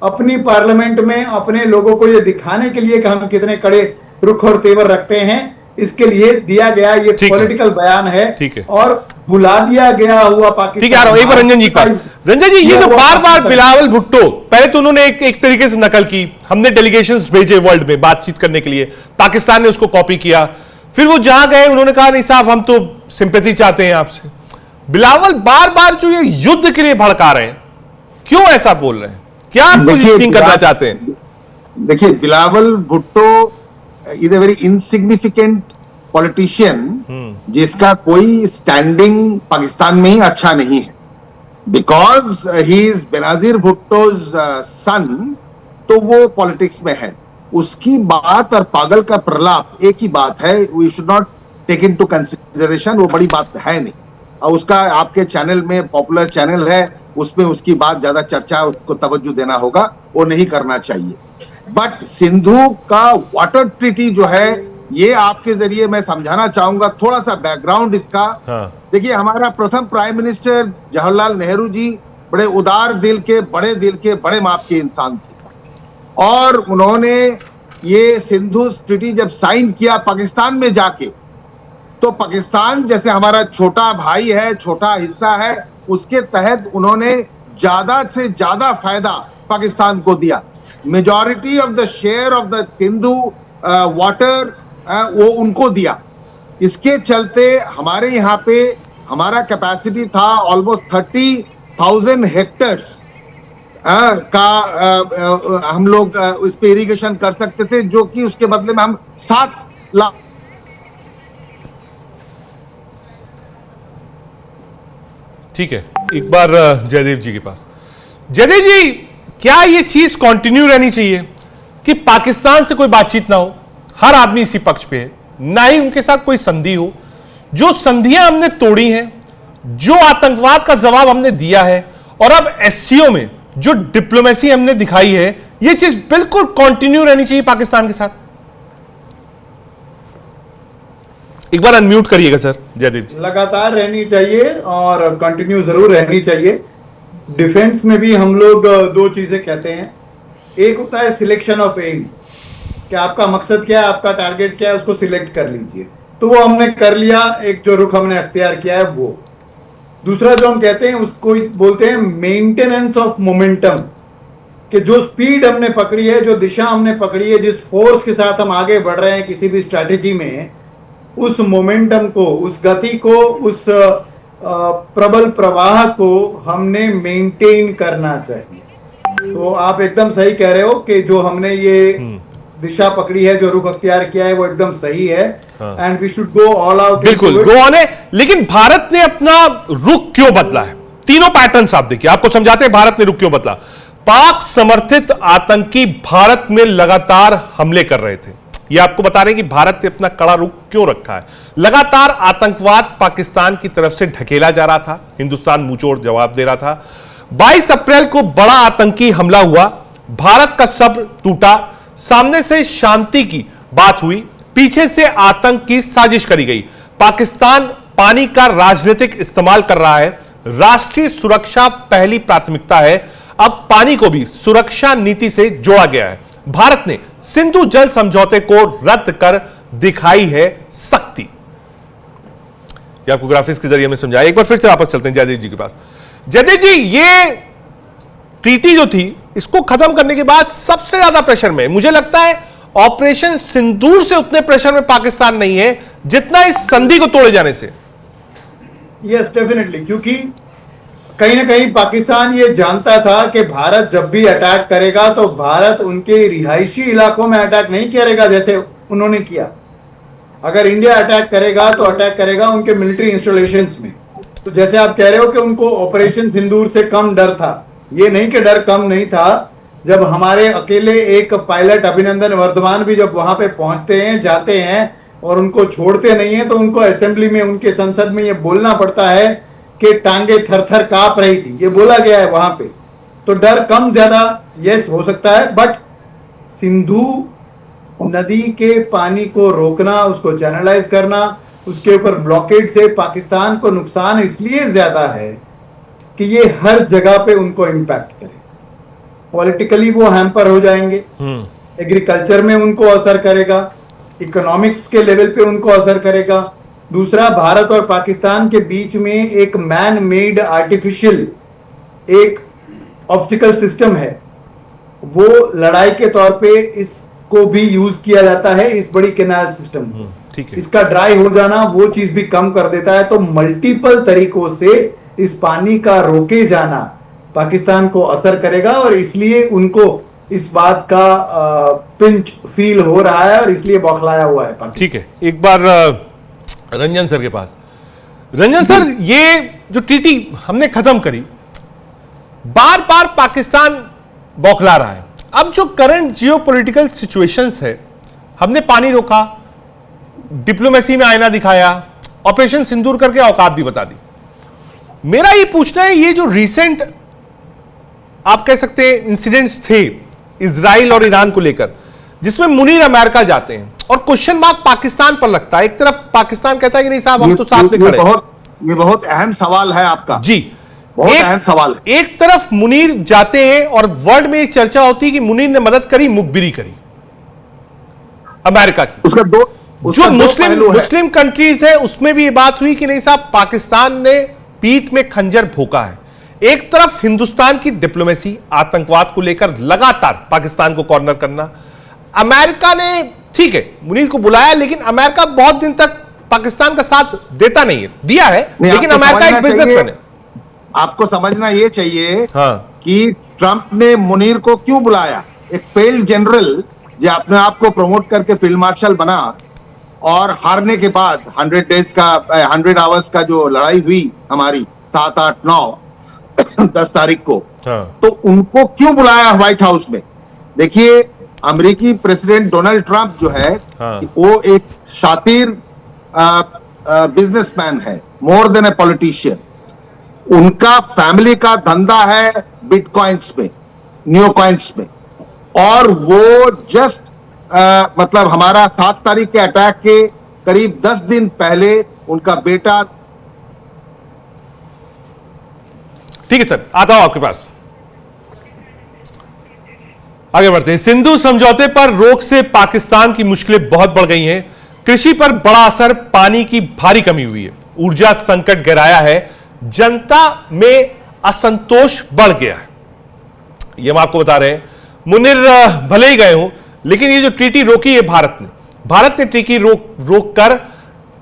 अपनी पार्लियामेंट में अपने लोगों को ये दिखाने के लिए कि हम कितने कड़े रुख और तेवर रखते हैं, इसके लिए दिया गया ये पॉलिटिकल बयान है। और बुला दिया गया हुआ पाकिस्तान। ठीक है, एक बार रंजन जी पर। रंजन जी, ये जो बार बार बिलावल भुट्टो, पहले तो उन्होंने एक तरीके से नकल की, हमने डेलीगेशंस भेजे वर्ल्ड में बातचीत करने के लिए, पाकिस्तान ने उसको कॉपी किया, फिर वो जहां गए उन्होंने कहा नहीं साहब हम तो सिंपैथी चाहते हैं आपसे। बिलावल बार बार जो ये युद्ध के लिए भड़का रहे हैं, क्यों ऐसा बोल रहे हैं? क्या पोजीशनिंग करना चाहते हैं? देखिए, Bilawal Bhutto is a very insignificant politician जिसका कोई स्टैंडिंग पाकिस्तान में ही अच्छा नहीं है। बिकॉज ही इज बेनजीर भुट्टोज सन, तो वो पॉलिटिक्स में है। उसकी बात और पागल का प्रलाप एक ही बात है। We should not take into consideration, वो बड़ी बात है नहीं। और उसका आपके चैनल में, पॉपुलर चैनल है, उसमें उसकी बात ज्यादा चर्चा, उसको तवज्जो देना होगा, वो नहीं करना चाहिए। बट सिंधु का वाटर ट्रीटी जो है, ये आपके जरिए मैं समझाना चाहूंगा थोड़ा सा बैकग्राउंड इसका। देखिए, हमारा प्रथम प्राइम मिनिस्टर जवाहरलाल नेहरू जी बड़े उदार दिल के, बड़े माप के इंसान थे। और उन्होंने ये सिंधु ट्रीटी जब साइन किया पाकिस्तान में जाके, तो पाकिस्तान जैसे हमारा छोटा भाई है, छोटा हिस्सा है, उसके तहत उन्होंने ज्यादा से ज्यादा फायदा पाकिस्तान को दिया। Majority of the share of the Sindhu water वो उनको दिया। इसके चलते हमारे यहाँ पे हमारा कैपेसिटी था ऑलमोस्ट 30,000 हेक्टर्स का हम लोग इस पे इरिगेशन कर सकते थे, जो कि उसके बदले में हम 7 लाख। ठीक है, एक बार जयदेव जी के पास। जयदेव जी, क्या ये चीज कंटिन्यू रहनी चाहिए कि पाकिस्तान से कोई बातचीत ना हो, हर आदमी इसी पक्ष पे है, ना ही उनके साथ कोई संधि हो? जो संधियां हमने तोड़ी हैं, जो आतंकवाद का जवाब हमने दिया है, और अब एससीओ में जो डिप्लोमेसी हमने दिखाई है, यह चीज बिल्कुल कंटिन्यू रहनी चाहिए पाकिस्तान के साथ। एक बार अनम्यूट करिएगा सर जयदेव जी। लगातार रहनी चाहिए और कंटिन्यू जरूर रहनी चाहिए। डिफेंस में भी हम लोग 2 चीजें कहते हैं। एक होता है सिलेक्शन ऑफ एम, कि आपका मकसद क्या है, आपका टारगेट क्या है, उसको सिलेक्ट कर लीजिए। तो वो हमने कर लिया, एक जो रुख हमने अख्तियार किया है वो। दूसरा जो हम कहते हैं उसको बोलते हैं मेंटेनेंस ऑफ मोमेंटम, कि जो स्पीड हमने पकड़ी है, जो दिशा हमने पकड़ी है, जिस फोर्स के साथ हम आगे बढ़ रहे हैं किसी भी स्ट्रैटेजी में, उस मोमेंटम को, उस गति को, उस प्रबल प्रवाह को हमने मेंटेन करना चाहिए। तो आप एकदम सही कह रहे हो कि जो हमने ये दिशा पकड़ी है, जो रुख अख्तियार किया है, वो एकदम सही है। And we should go all out. बिल्कुल गो ऑन है। लेकिन भारत ने अपना रुख क्यों बदला है? तीनों पैटर्न्स आप देखिए, आपको समझाते हैं भारत ने रुख क्यों बदला। पाक समर्थित आतंकी भारत में लगातार हमले कर रहे थे, ये आपको बता रहे हैं कि भारत ने अपना कड़ा रुख क्यों रखा है। लगातार आतंकवाद पाकिस्तान की तरफ से ढकेला जा रहा था, हिंदुस्तान मुंहतोड़ जवाब दे रहा था। 22 अप्रैल को बड़ा आतंकी हमला हुआ, भारत का सब्र टूटा, सामने से शांति की बात हुई, पीछे से आतंक की साजिश करी गई। पाकिस्तान पानी का राजनीतिक इस्तेमाल कर रहा है, राष्ट्रीय सुरक्षा पहली प्राथमिकता है, अब पानी को भी सुरक्षा नीति से जोड़ा गया है। भारत ने सिंधु जल समझौते को रद्द कर दिखाई है सख्ती। ये आपको ग्राफिक्स के जरिए में समझाया। एक बार फिर से वापस चलते हैं जयदेव जी के पास। जयदेव जी, ये ट्रीटी जो थी, इसको खत्म करने के बाद सबसे ज्यादा प्रेशर में, मुझे लगता है ऑपरेशन सिंदूर से उतने प्रेशर में पाकिस्तान नहीं है जितना इस संधि को तोड़े जाने से। यस डेफिनेटली, क्योंकि कहीं ना कहीं पाकिस्तान ये जानता था कि भारत जब भी अटैक करेगा तो भारत उनके रिहायशी इलाकों में अटैक नहीं करेगा जैसे उन्होंने किया। अगर इंडिया अटैक करेगा तो अटैक करेगा उनके मिलिट्री इंस्टॉलेशंस में। तो जैसे आप कह रहे हो कि उनको ऑपरेशन सिंदूर से कम डर था, ये नहीं कि डर कम नहीं था। जब हमारे अकेले एक पायलट अभिनंदन वर्धमान भी जब वहां पे पहुंचते हैं, जाते हैं और उनको छोड़ते नहीं है, तो उनको असेंबली में, उनके संसद में ये बोलना पड़ता है कि टांगे थर थर कांप रही थी, ये बोला गया है वहां पे। तो डर कम ज्यादा यस हो सकता है, बट सिंधु नदी के पानी को रोकना, उसको चैनलाइज करना, उसके ऊपर ब्लॉकेड से पाकिस्तान को नुकसान इसलिए ज्यादा है कि ये हर जगह पे उनको इंपैक्ट करे। पॉलिटिकली वो हैम्पर हो जाएंगे, एग्रीकल्चर में उनको असर करेगा, इकोनॉमिक्स के लेवल पे उनको असर करेगा। दूसरा, भारत और पाकिस्तान के बीच में एक मैन मेड आर्टिफिशियल एक ऑब्स्टिकल सिस्टम है, वो लड़ाई के तौर पे इसको भी यूज किया जाता है, इस बड़ी कैनाल सिस्टम को। ठीक है। इसका ड्राई हो जाना वो चीज भी कम कर देता है। तो मल्टीपल तरीकों से इस पानी का रोके जाना पाकिस्तान को असर करेगा, और इसलिए उनको इस बात का पिंच फील हो रहा है और इसलिए बौखलाया हुआ है। ठीक है, एक बार रंजन सर के पास। रंजन सर, ये जो ट्रीटी हमने खत्म करी, बार बार पाकिस्तान बौखला रहा है। अब जो करंट जियोपॉलिटिकल सिचुएशंस है, हमने पानी रोका, डिप्लोमेसी में आईना दिखाया, ऑपरेशन सिंदूर करके औकात भी बता दी। मेरा ये पूछना है, ये जो रिसेंट आप कह सकते हैं इंसिडेंट्स थे इजराइल और ईरान को लेकर, जिसमें मुनीर अमेरिका जाते हैं और क्वेश्चन मार्क पाकिस्तान पर लगता है। एक तरफ पाकिस्तान कहता है कि नहीं साहब, हम तो साथ में खड़े। ये बहुत अहम सवाल है आपका जी, बहुत अहम सवाल है। एक तरफ मुनीर जाते हैं और वर्ल्ड में एक चर्चा होती है कि मुनीर ने मदद करी, मुखबिरी करी अमेरिका की। जो मुस्लिम कंट्रीज है उसमें भी ये बात हुई कि नहीं साहब, पाकिस्तान ने पीठ में खंजर भोंका है। एक तरफ हिंदुस्तान की डिप्लोमेसी आतंकवाद को लेकर लगातार पाकिस्तान को कॉर्नर करना, अमेरिका ने ठीक है मुनीर को बुलाया, लेकिन अमेरिका बहुत दिन तक पाकिस्तान का साथ देता नहीं है, दिया है लेकिन अमेरिका एक बिजनेसमैन है। आपको समझना यह चाहिए हाँ। कि ट्रंप ने मुनीर को क्यों बुलाया। एक फेल्ड जनरल जो अपने आप को प्रमोट करके फील्ड मार्शल बना और हारने के बाद 100 आवर्स का जो लड़ाई हुई हमारी 7, 8, 9, 10 तारीख को, हाँ। तो उनको क्यों बुलाया व्हाइट हाउस में। देखिए अमेरिकी प्रेसिडेंट डोनाल्ड ट्रंप जो है, हाँ। वो एक शातिर बिजनेसमैन है, मोर देन ए पॉलिटिशियन। उनका फैमिली का धंधा है बिटकॉइंस में, न्यू कॉइंस में, और वो जस्ट मतलब हमारा 7 तारीख के अटैक के करीब 10 दिन पहले उनका बेटा। ठीक है सर, आता हूं आपके पास, आगे बढ़ते हैं। सिंधु समझौते पर रोक से पाकिस्तान की मुश्किलें बहुत बढ़ गई हैं। कृषि पर बड़ा असर, पानी की भारी कमी हुई है, ऊर्जा संकट गहराया है, जनता में असंतोष बढ़ गया है। ये हम आपको बता रहे हैं। मुनीर भले ही गए हों, लेकिन ये जो ट्रीटी रोकी है भारत ने ट्रीटी रोक कर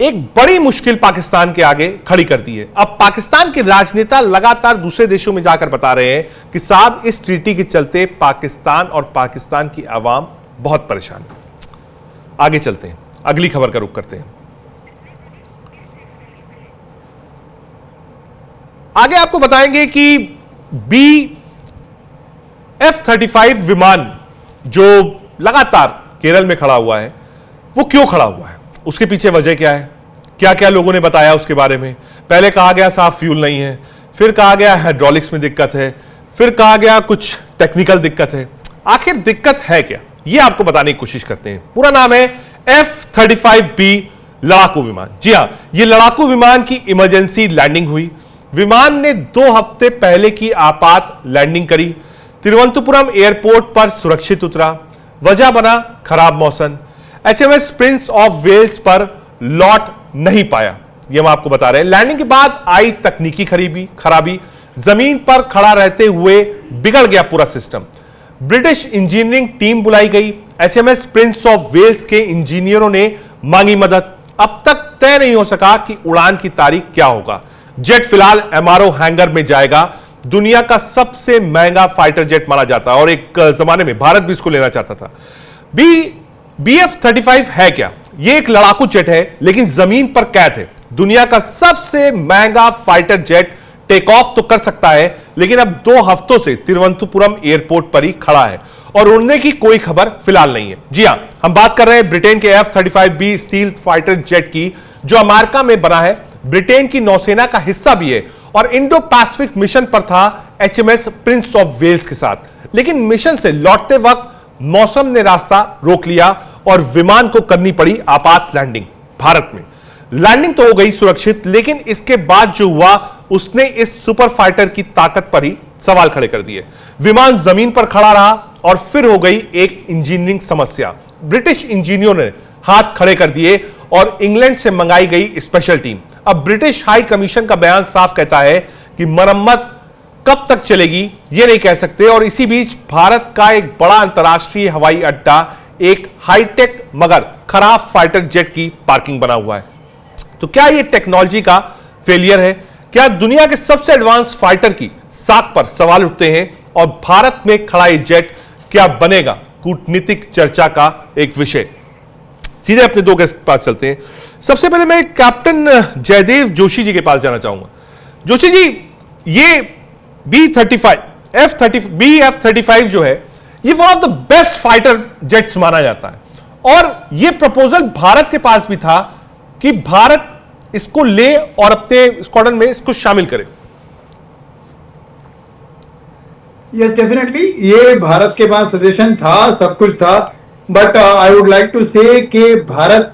एक बड़ी मुश्किल पाकिस्तान के आगे खड़ी कर दी है। अब पाकिस्तान के राजनेता लगातार दूसरे देशों में जाकर बता रहे हैं कि साहब इस ट्रीटी के चलते पाकिस्तान और पाकिस्तान की आवाम बहुत परेशान है। आगे चलते हैं, अगली खबर का रुख करते हैं। आगे आपको बताएंगे कि F-35 विमान जो लगातार केरल में खड़ा हुआ है, वो क्यों खड़ा हुआ है, उसके पीछे वजह क्या है, क्या क्या लोगों ने बताया उसके बारे में। पहले कहा गया साफ फ्यूल नहीं है, फिर कहा गया हाइड्रोलिक्स में दिक्कत है, फिर कहा गया कुछ टेक्निकल दिक्कत है। आखिर दिक्कत है क्या, ये आपको बताने की कोशिश करते हैं। पूरा नाम है F-35B लड़ाकू विमान। जी हां, यह लड़ाकू विमान की इमरजेंसी लैंडिंग हुई। विमान ने 2 हफ्ते पहले की आपात लैंडिंग करी, तिरुवनंतपुरम एयरपोर्ट पर सुरक्षित उतरा। वजह बना खराब मौसम। HMS प्रिंस ऑफ वेल्स पर लौट नहीं पाया, यह हम आपको बता रहे हैं। लैंडिंग के बाद आई तकनीकी खराबी, जमीन पर खड़ा रहते हुए बिगड़ गया पूरा सिस्टम। ब्रिटिश इंजीनियरिंग टीम बुलाई गई। HMS प्रिंस ऑफ वेल्स के इंजीनियरों ने मांगी मदद। अब तक तय नहीं हो सका कि उड़ान की तारीख क्या होगा। जेट फिलहाल MRO हैंगर में जाएगा। दुनिया का सबसे महंगा फाइटर जेट माना जाता है और एक जमाने में भारत भी इसको लेना चाहता था। BF-35 है क्या? यह एक लड़ाकू जेट है, लेकिन जमीन पर कैद है। दुनिया का सबसे महंगा फाइटर जेट टेक ऑफ तो कर सकता है, लेकिन अब 2 हफ्तों से तिरुवनंतपुरम एयरपोर्ट पर ही खड़ा है और उड़ने की कोई खबर फिलहाल नहीं है। जी हां, हम बात कर रहे हैं ब्रिटेन के F-35B स्टील फाइटर जेट की, जो अमेरिका में बना है, ब्रिटेन की नौसेना का हिस्सा भी है और इंडो पैसिफिक मिशन पर था HMS प्रिंस ऑफ वेल्स के साथ। लेकिन मिशन से लौटते वक्त मौसम ने रास्ता रोक लिया और विमान को करनी पड़ी आपात लैंडिंग भारत में। लैंडिंग तो हो गई सुरक्षित, लेकिन इसके बाद जो हुआ उसने इस सुपर फाइटर की ताकत पर ही सवाल खड़े कर दिए। विमान जमीन पर खड़ा रहा और फिर हो गई एक इंजीनियरिंग समस्या। ब्रिटिश इंजीनियरों ने हाथ खड़े कर दिए और इंग्लैंड से मंगाई गई स्पेशल टीम। अब ब्रिटिश हाई कमीशन का बयान साफ कहता है कि मरम्मत कब तक चलेगी यह नहीं कह सकते, और इसी बीच भारत का एक बड़ा अंतर्राष्ट्रीय हवाई अड्डा एक हाईटेक मगर खराब फाइटर जेट की पार्किंग बना हुआ है। तो क्या यह टेक्नोलॉजी का फेलियर है? क्या दुनिया के सबसे एडवांस फाइटर की साख पर सवाल उठते हैं और भारत में खड़ा यह जेट क्या बनेगा कूटनीतिक चर्चा का एक विषय। सीधे अपने 2 गेस्ट के पास चलते हैं। सबसे पहले मैं कैप्टन जयदेव जोशी जी के पास जाना चाहूंगा। जोशी जी, ये BF-35 जो है, ये one of the best fighter jets माना जाता है और ये प्रपोजल भारत के पास भी था कि भारत इसको ले और अपने स्क्वाड्रन में इसको शामिल करे। यस, डेफिनेटली ये भारत के पास सजेशन था, सब कुछ था, but I would like to say कि भारत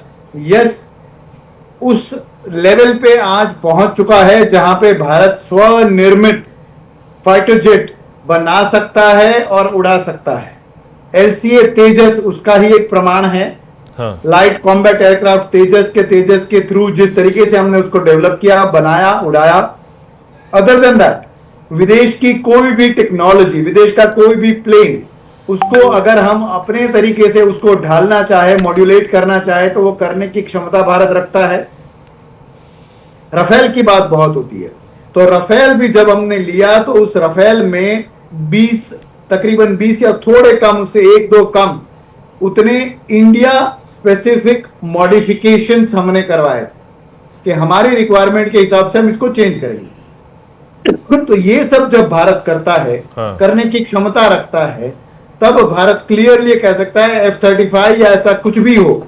यस उस लेवल पे आज पहुंच चुका है जहां पे भारत स्वनिर्मित फाइटर जेट बना सकता है और उड़ा सकता है। LCA तेजस उसका ही एक प्रमाण है। हाँ। लाइट कॉम्बैट एयरक्राफ्ट तेजस के थ्रू जिस तरीके से हमने उसको डेवलप किया, बनाया, उड़ाया, अदर देन दैट विदेश की कोई भी टेक्नोलॉजी, विदेश का कोई भी प्लेन, उसको अगर हम अपने तरीके से उसको ढालना चाहे, मॉड्यूलेट करना चाहे, तो वो करने की क्षमता भारत रखता है। राफेल की बात बहुत होती है, तो राफेल भी जब हमने लिया तो उस राफेल में 20, तकरीबन 20 या थोड़े कम, उससे 1-2 कम, उतने इंडिया स्पेसिफिक मॉडिफिकेशंस हमने करवाए कि हमारी रिक्वायरमेंट के हिसाब से हम इसको चेंज करेंगे। तो ये सब जब भारत करता है, हाँ। करने की क्षमता रखता है, तब भारत क्लियरली कह सकता है F-35 या ऐसा कुछ भी हो,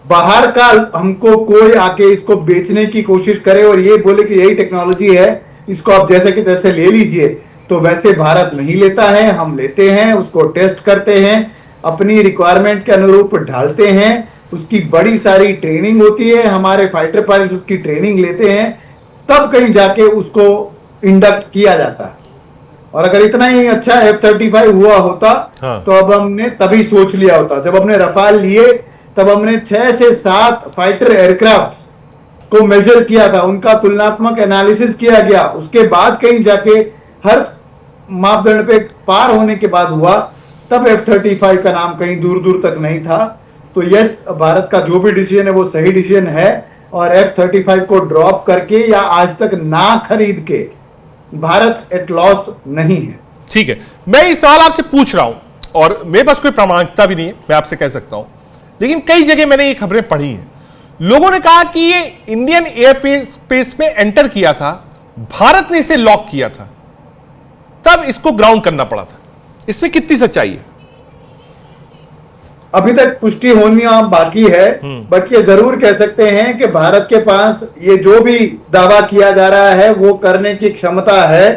बाहर का हमको कोई आके इसको बेचने की कोशिश करे और ये बोले कि यही टेक्नोलॉजी है, इसको आप जैसे कि तैसे ले लीजिए, तो वैसे भारत नहीं लेता है। हम लेते हैं, उसको टेस्ट करते हैं, अपनी रिक्वायरमेंट के अनुरूप ढालते हैं, उसकी बड़ी सारी ट्रेनिंग होती है, हमारे फाइटर पायलट उसकी ट्रेनिंग लेते हैं, तब कहीं जाके उसको इंडक्ट किया जाता है। और अगर इतना ही अच्छा F-35 हुआ होता, हाँ। तो अब हमने तभी सोच लिया होता। जब हमने रफाल लिए तब हमने 6 से 7 फाइटर एयरक्राफ्ट को मेजर किया था, उनका तुलनात्मक एनालिसिस किया गया, उसके बाद कहीं जाके हर मापदंड पे पार होने के बाद हुआ, तब F-35 का नाम कहीं दूर दूर तक नहीं था। तो यस, भारत का जो भी डिसीजन है वो सही डिसीजन है, और F-35 को ड्रॉप करके या आज तक ना खरीद के भारत एट लॉस नहीं है। ठीक है, मैं ये सवाल आपसे पूछ रहा हूं और मेरे पास कोई प्रामाणिकता भी नहीं है, मैं आपसे कह सकता हूं, लेकिन कई जगह मैंने ये खबरें पढ़ी हैं। लोगों ने कहा कि ये इंडियन एयर स्पेस में एंटर किया था, भारत ने इसे लॉक किया था, तब इसको ग्राउंड करना पड़ा था। इसमें कितनी सच्चाई है? अभी तक पुष्टि होनी बाकी है, बट ये जरूर कह सकते हैं कि भारत के पास ये जो भी दावा किया जा रहा है वो करने की क्षमता है।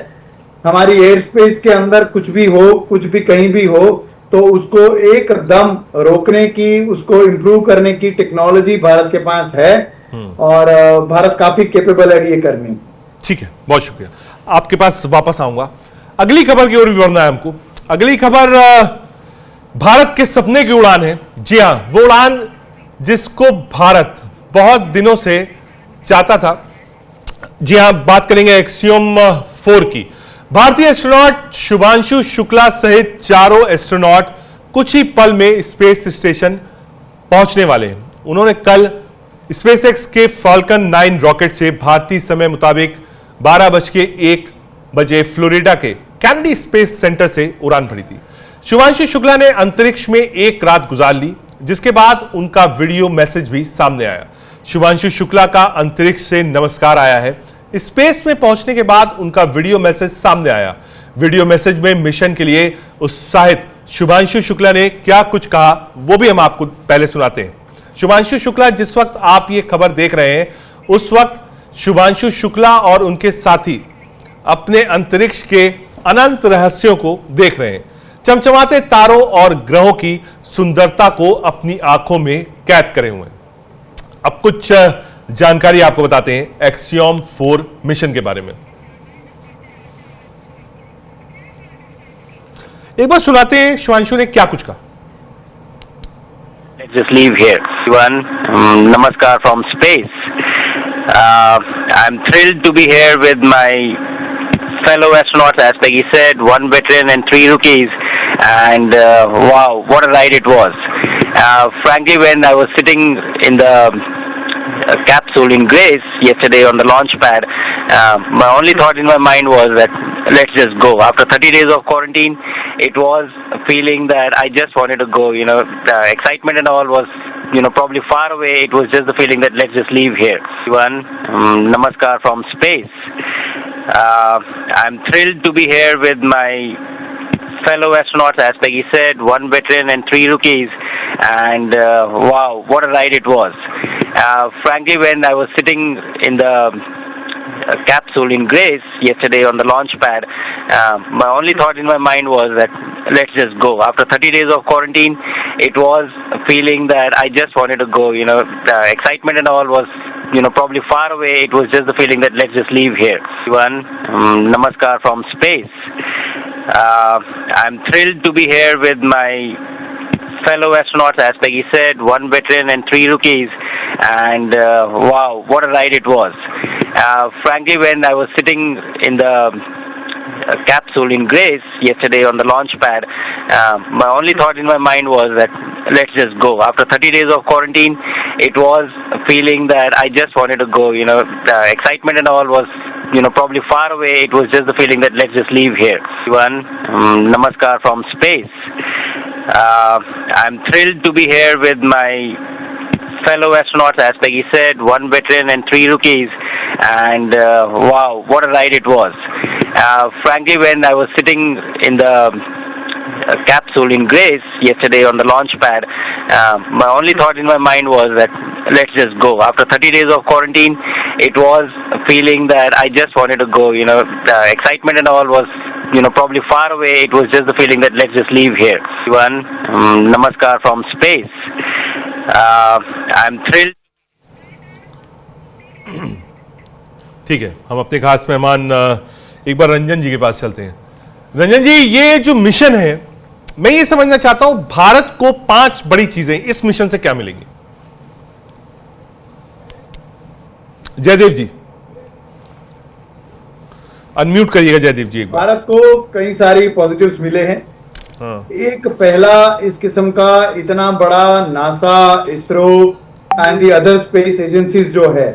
हमारी एयर स्पेस के अंदर कुछ भी हो, कुछ भी कहीं भी हो, तो उसको एकदम रोकने की, उसको इंप्रूव करने की टेक्नोलॉजी भारत के पास है, और भारत काफी कैपेबल है ये करने में। ठीक है, बहुत शुक्रिया। आपके पास वापस आऊंगा। अगली खबर की ओर भी बढ़ना है हमको। अगली खबर भारत के सपने की उड़ान है। जी हां, वो उड़ान जिसको भारत बहुत दिनों से चाहता था। जी हां, बात करेंगे एक्सियोम 4 की। भारतीय एस्ट्रोनॉट शुभांशु शुक्ला सहित 4 एस्ट्रोनॉट कुछ ही पल में स्पेस स्टेशन पहुंचने वाले हैं। उन्होंने कल स्पेसएक्स के फाल्कन 9 रॉकेट से भारतीय समय मुताबिक 12:01 फ्लोरिडा के कैनेडी स्पेस सेंटर से उड़ान भरी थी। शुभांशु शुक्ला ने अंतरिक्ष में एक रात गुजार ली, जिसके बाद उनका वीडियो मैसेज भी सामने आया। शुभांशु शुक्ला का अंतरिक्ष से नमस्कार आया है। स्पेस में पहुंचने के बाद उनका वीडियो मैसेज सामने आया। वीडियो मैसेज में मिशन के लिए उत्साहित शुभांशु शुक्ला ने क्या कुछ कहा, वो भी हम आपको पहले सुनाते हैं। शुभांशु शुक्ला, जिस वक्त आप ये खबर देख रहे हैं, उस वक्त शुभांशु शुक्ला और उनके साथी अपने अंतरिक्ष के अनंत रहस्यों को देख रहे हैं। चमचमाते तारों और ग्रहों की सुंदरता को अपनी आंखों में कैद करे हुए हैं। अब कुछ जानकारी आपको बताते हैं एक्सियोम 4 मिशन के बारे में। एक बार सुनाते हैं शुभांशु ने क्या कुछ कहा। Let's just leave here. Everyone, namaskar from space. I'm thrilled to be here with my fellow astronauts, as Peggy said, 1 veteran and 3 rookies. And wow, what a ride it was. Frankly, when I was sitting in the capsule in Grace yesterday on the launch pad, my only thought in my mind was that let's just go. After 30 days of quarantine, it was a feeling that I just wanted to go. You know, the excitement and all was, probably far away. It was just the feeling that let's just leave here. Everyone, namaskar from space. I'm thrilled to be here with my fellow astronauts, as Peggy said, 1 veteran and 3 rookies. And wow, what a ride it was. Frankly, when I was sitting in the capsule in Grace yesterday on the launch pad, my only thought in my mind was that let's just go. After 30 days of quarantine, it was a feeling that I just wanted to go. The excitement and all was, probably far away. It was just the feeling that let's just leave here. Everyone, namaskar from space. I'm thrilled to be here with my fellow astronauts, as Peggy said, 1 veteran and 3 rookies. And wow, what a ride it was. Frankly, when I was sitting in the capsule in Grace yesterday on the launch pad, my only thought in my mind was that let's just go. After 30 days of quarantine, it was a feeling that I just wanted to go. You know, the excitement and all was, you know, probably far away. It was just the feeling that let's just leave here. Everyone, namaskar from space. I'm thrilled to be here with my fellow astronauts, as Peggy said, 1 veteran and 3 rookies, and wow, what a ride it was. Frankly, when I was sitting in the capsule in Grace yesterday on the launch pad, my only thought in my mind was that let's just go. After 30 days of quarantine, it was a feeling that I just wanted to go. You know, the excitement and all was, you know, probably far away. It was just the feeling that let's just leave here. Everyone, namaskar from space. I'm thrilled. ठीक है, हम अपने खास मेहमान एक बार रंजन जी के पास चलते हैं। रंजन जी, ये जो मिशन है, मैं ये समझना चाहता हूं भारत को 5 बड़ी चीजें इस मिशन से क्या मिलेंगी। जयदेव जी अनम्यूट करिएगा। जयदेव जी, एक बार। भारत को कई सारी पॉजिटिव्स मिले हैं। एक पहला इस किस्म का इतना बड़ा NASA, ISRO and the other space agencies जो है,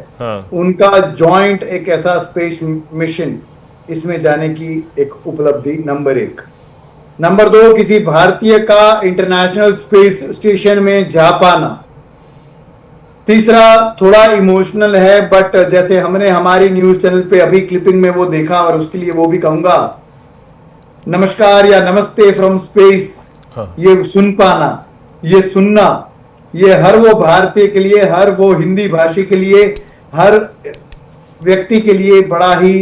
उनका जॉइंट एक ऐसा स्पेस मिशन, इसमें जाने की एक उपलब्धि नंबर 1। नंबर 2, किसी भारतीय का इंटरनेशनल स्पेस स्टेशन में जा पाना। तीसरा थोड़ा इमोशनल है, बट जैसे हमने हमारी न्यूज चैनल पे अभी क्लिपिंग में वो देखा, और उसके लिए वो भी कहूंगा, नमस्कार या नमस्ते फ्रॉम स्पेस। ये सुन पाना, ये सुनना, ये हर वो भारतीय के लिए, हर वो हिंदी भाषी के लिए, हर व्यक्ति के लिए बड़ा ही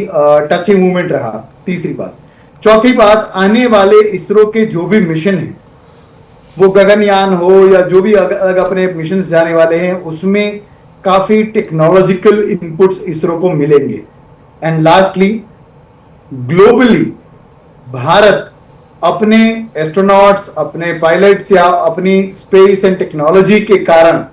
टचिंग मोमेंट रहा। तीसरी बात। चौथी बात, आने वाले इसरो के जो भी मिशन है, वो गगनयान हो या जो भी अलग अपने मिशन जाने वाले हैं, उसमें काफी टेक्नोलॉजिकल इनपुट्स इसरो को मिलेंगे। एंड लास्टली, ग्लोबली भारत अपने एस्ट्रोनॉट्स, अपने पायलट्स या अपनी स्पेस एंड टेक्नोलॉजी के कारण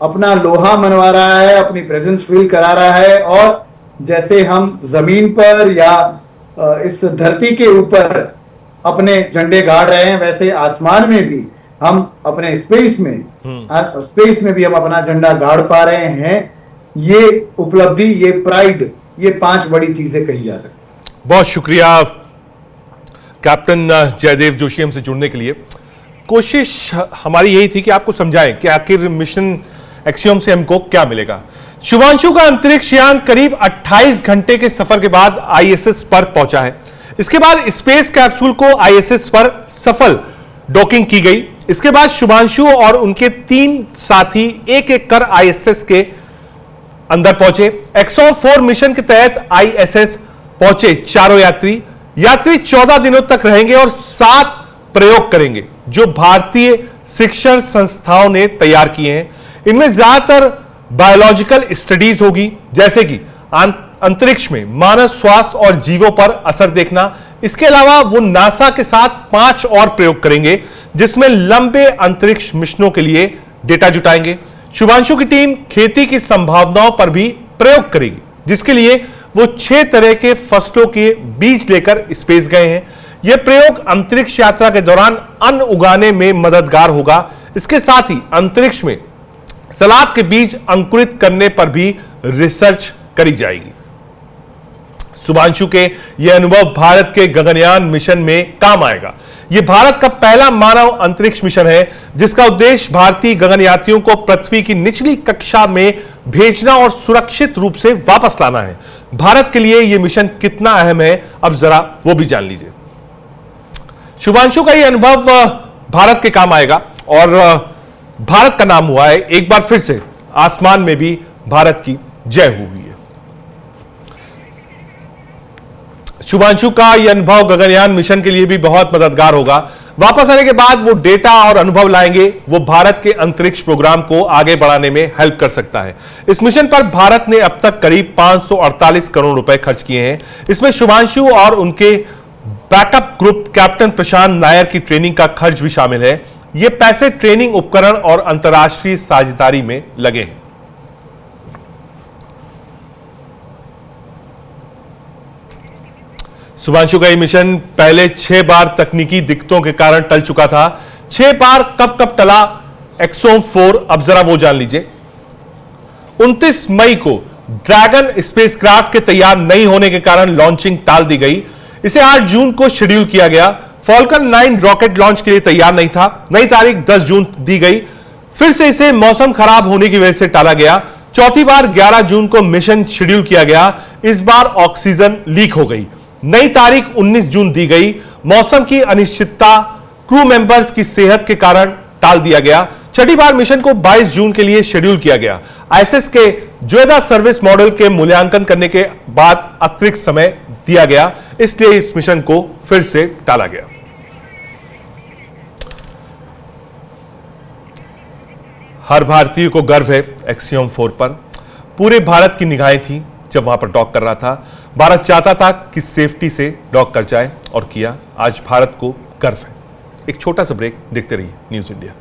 अपना लोहा मनवा रहा है, अपनी प्रेजेंस फील करा रहा है। और जैसे हम जमीन पर या इस धरती के ऊपर अपने झंडे गाड़ रहे हैं, वैसे आसमान में भी हम अपने स्पेस में भी हम अपना झंडा गाड़ पा रहे हैं। ये उपलब्धि, ये प्राइड, ये 5 बड़ी चीजें कही जा सकती। बहुत शुक्रिया कैप्टन जयदेव जोशी हमसे जुड़ने के लिए। कोशिश हमारी यही थी कि आपको समझाएं कि आखिर मिशन एक्सियोम से हमको क्या मिलेगा। शुभांशु का अंतरिक्ष यान करीब 28 घंटे के सफर के बाद आईएसएस पर पहुंचा है। इसके बाद स्पेस कैप्सूल को आईएसएस पर सफल डॉकिंग की गई। इसके बाद शुभांशु और उनके 3 साथी एक एक कर आईएसएस के अंदर पहुंचे। एक्सॉम 4 मिशन के तहत आईएसएस पहुंचे चारों यात्री 14 दिनों तक रहेंगे और 7 प्रयोग करेंगे जो भारतीय शिक्षण संस्थाओं ने तैयार किए हैं। इनमें ज्यादातर बायोलॉजिकल स्टडीज होगी, जैसे कि अंतरिक्ष में मानव स्वास्थ्य और जीवों पर असर देखना। इसके अलावा वो नासा के साथ 5 और प्रयोग करेंगे, जिसमें लंबे अंतरिक्ष मिशनों के लिए डेटा जुटाएंगे। शुभांशु की टीम खेती की संभावनाओं पर भी प्रयोग करेगी, जिसके लिए वो 6 तरह के फसलों के बीज लेकर स्पेस गए हैं। यह प्रयोग अंतरिक्ष यात्रा के दौरान अन्न उगाने में मददगार होगा। इसके साथ ही अंतरिक्ष में सलाद के बीज अंकुरित करने पर भी रिसर्च करी जाएगी। शुभांशु के यह अनुभव भारत के गगनयान मिशन में काम आएगा। यह भारत का पहला मानव अंतरिक्ष मिशन है, जिसका उद्देश्य भारतीय गगन यात्रियों को पृथ्वी की निचली कक्षा में भेजना और सुरक्षित रूप से वापस लाना है। भारत के लिए यह मिशन कितना अहम है, अब जरा वो भी जान लीजिए। शुभांशु का यह अनुभव भारत के काम आएगा और भारत का नाम हुआ है। एक बार फिर से आसमान में भी भारत की जय हुई है। शुभांशु का यह अनुभव गगनयान मिशन के लिए भी बहुत मददगार होगा। वापस आने के बाद वो डेटा और अनुभव लाएंगे, वो भारत के अंतरिक्ष प्रोग्राम को आगे बढ़ाने में हेल्प कर सकता है। इस मिशन पर भारत ने अब तक करीब 548 करोड़ रुपए खर्च किए हैं। इसमें शुभांशु और उनके बैकअप ग्रुप कैप्टन प्रशांत नायर की ट्रेनिंग का खर्च भी शामिल है। ये पैसे ट्रेनिंग उपकरण और अंतर्राष्ट्रीय साझेदारी में लगे हैं। शुभांशु का ये मिशन पहले 6 बार तकनीकी दिक्कतों के कारण टल चुका था। 6 बार कब कब टला एक्सोम 4, अब जरा वो जान लीजिए। 29 मई को ड्रैगन स्पेसक्राफ्ट के तैयार नहीं होने के कारण लॉन्चिंग टाल दी गई। इसे 8 जून को शेड्यूल किया गया। फॉल्कन 9 रॉकेट लॉन्च के लिए तैयार नहीं था। नई तारीख 10 जून दी गई, फिर से इसे मौसम खराब होने की वजह से टाला गया। चौथी बार 11 जून को मिशन शेड्यूल किया गया। इस बार ऑक्सीजन लीक हो गई। नई तारीख 19 जून दी गई। मौसम की अनिश्चितता, क्रू मेंबर्स की सेहत के कारण टाल दिया गया। छठी बार मिशन को 22 जून के लिए शेड्यूल किया गया। आईएसएस के ज्वेदा सर्विस मॉडल के मूल्यांकन करने के बाद अतिरिक्त समय दिया गया, इसलिए इस मिशन को फिर से टाला गया। हर भारतीय को गर्व है एक्सियोम 4 पर। पूरे भारत की निगाहें थी जब वहां पर डॉक कर रहा था। भारत चाहता था कि सेफ्टी से डॉक कर जाए और किया। आज भारत को गर्व है। एक छोटा सा ब्रेक, देखते रहिए न्यूज़ इंडिया।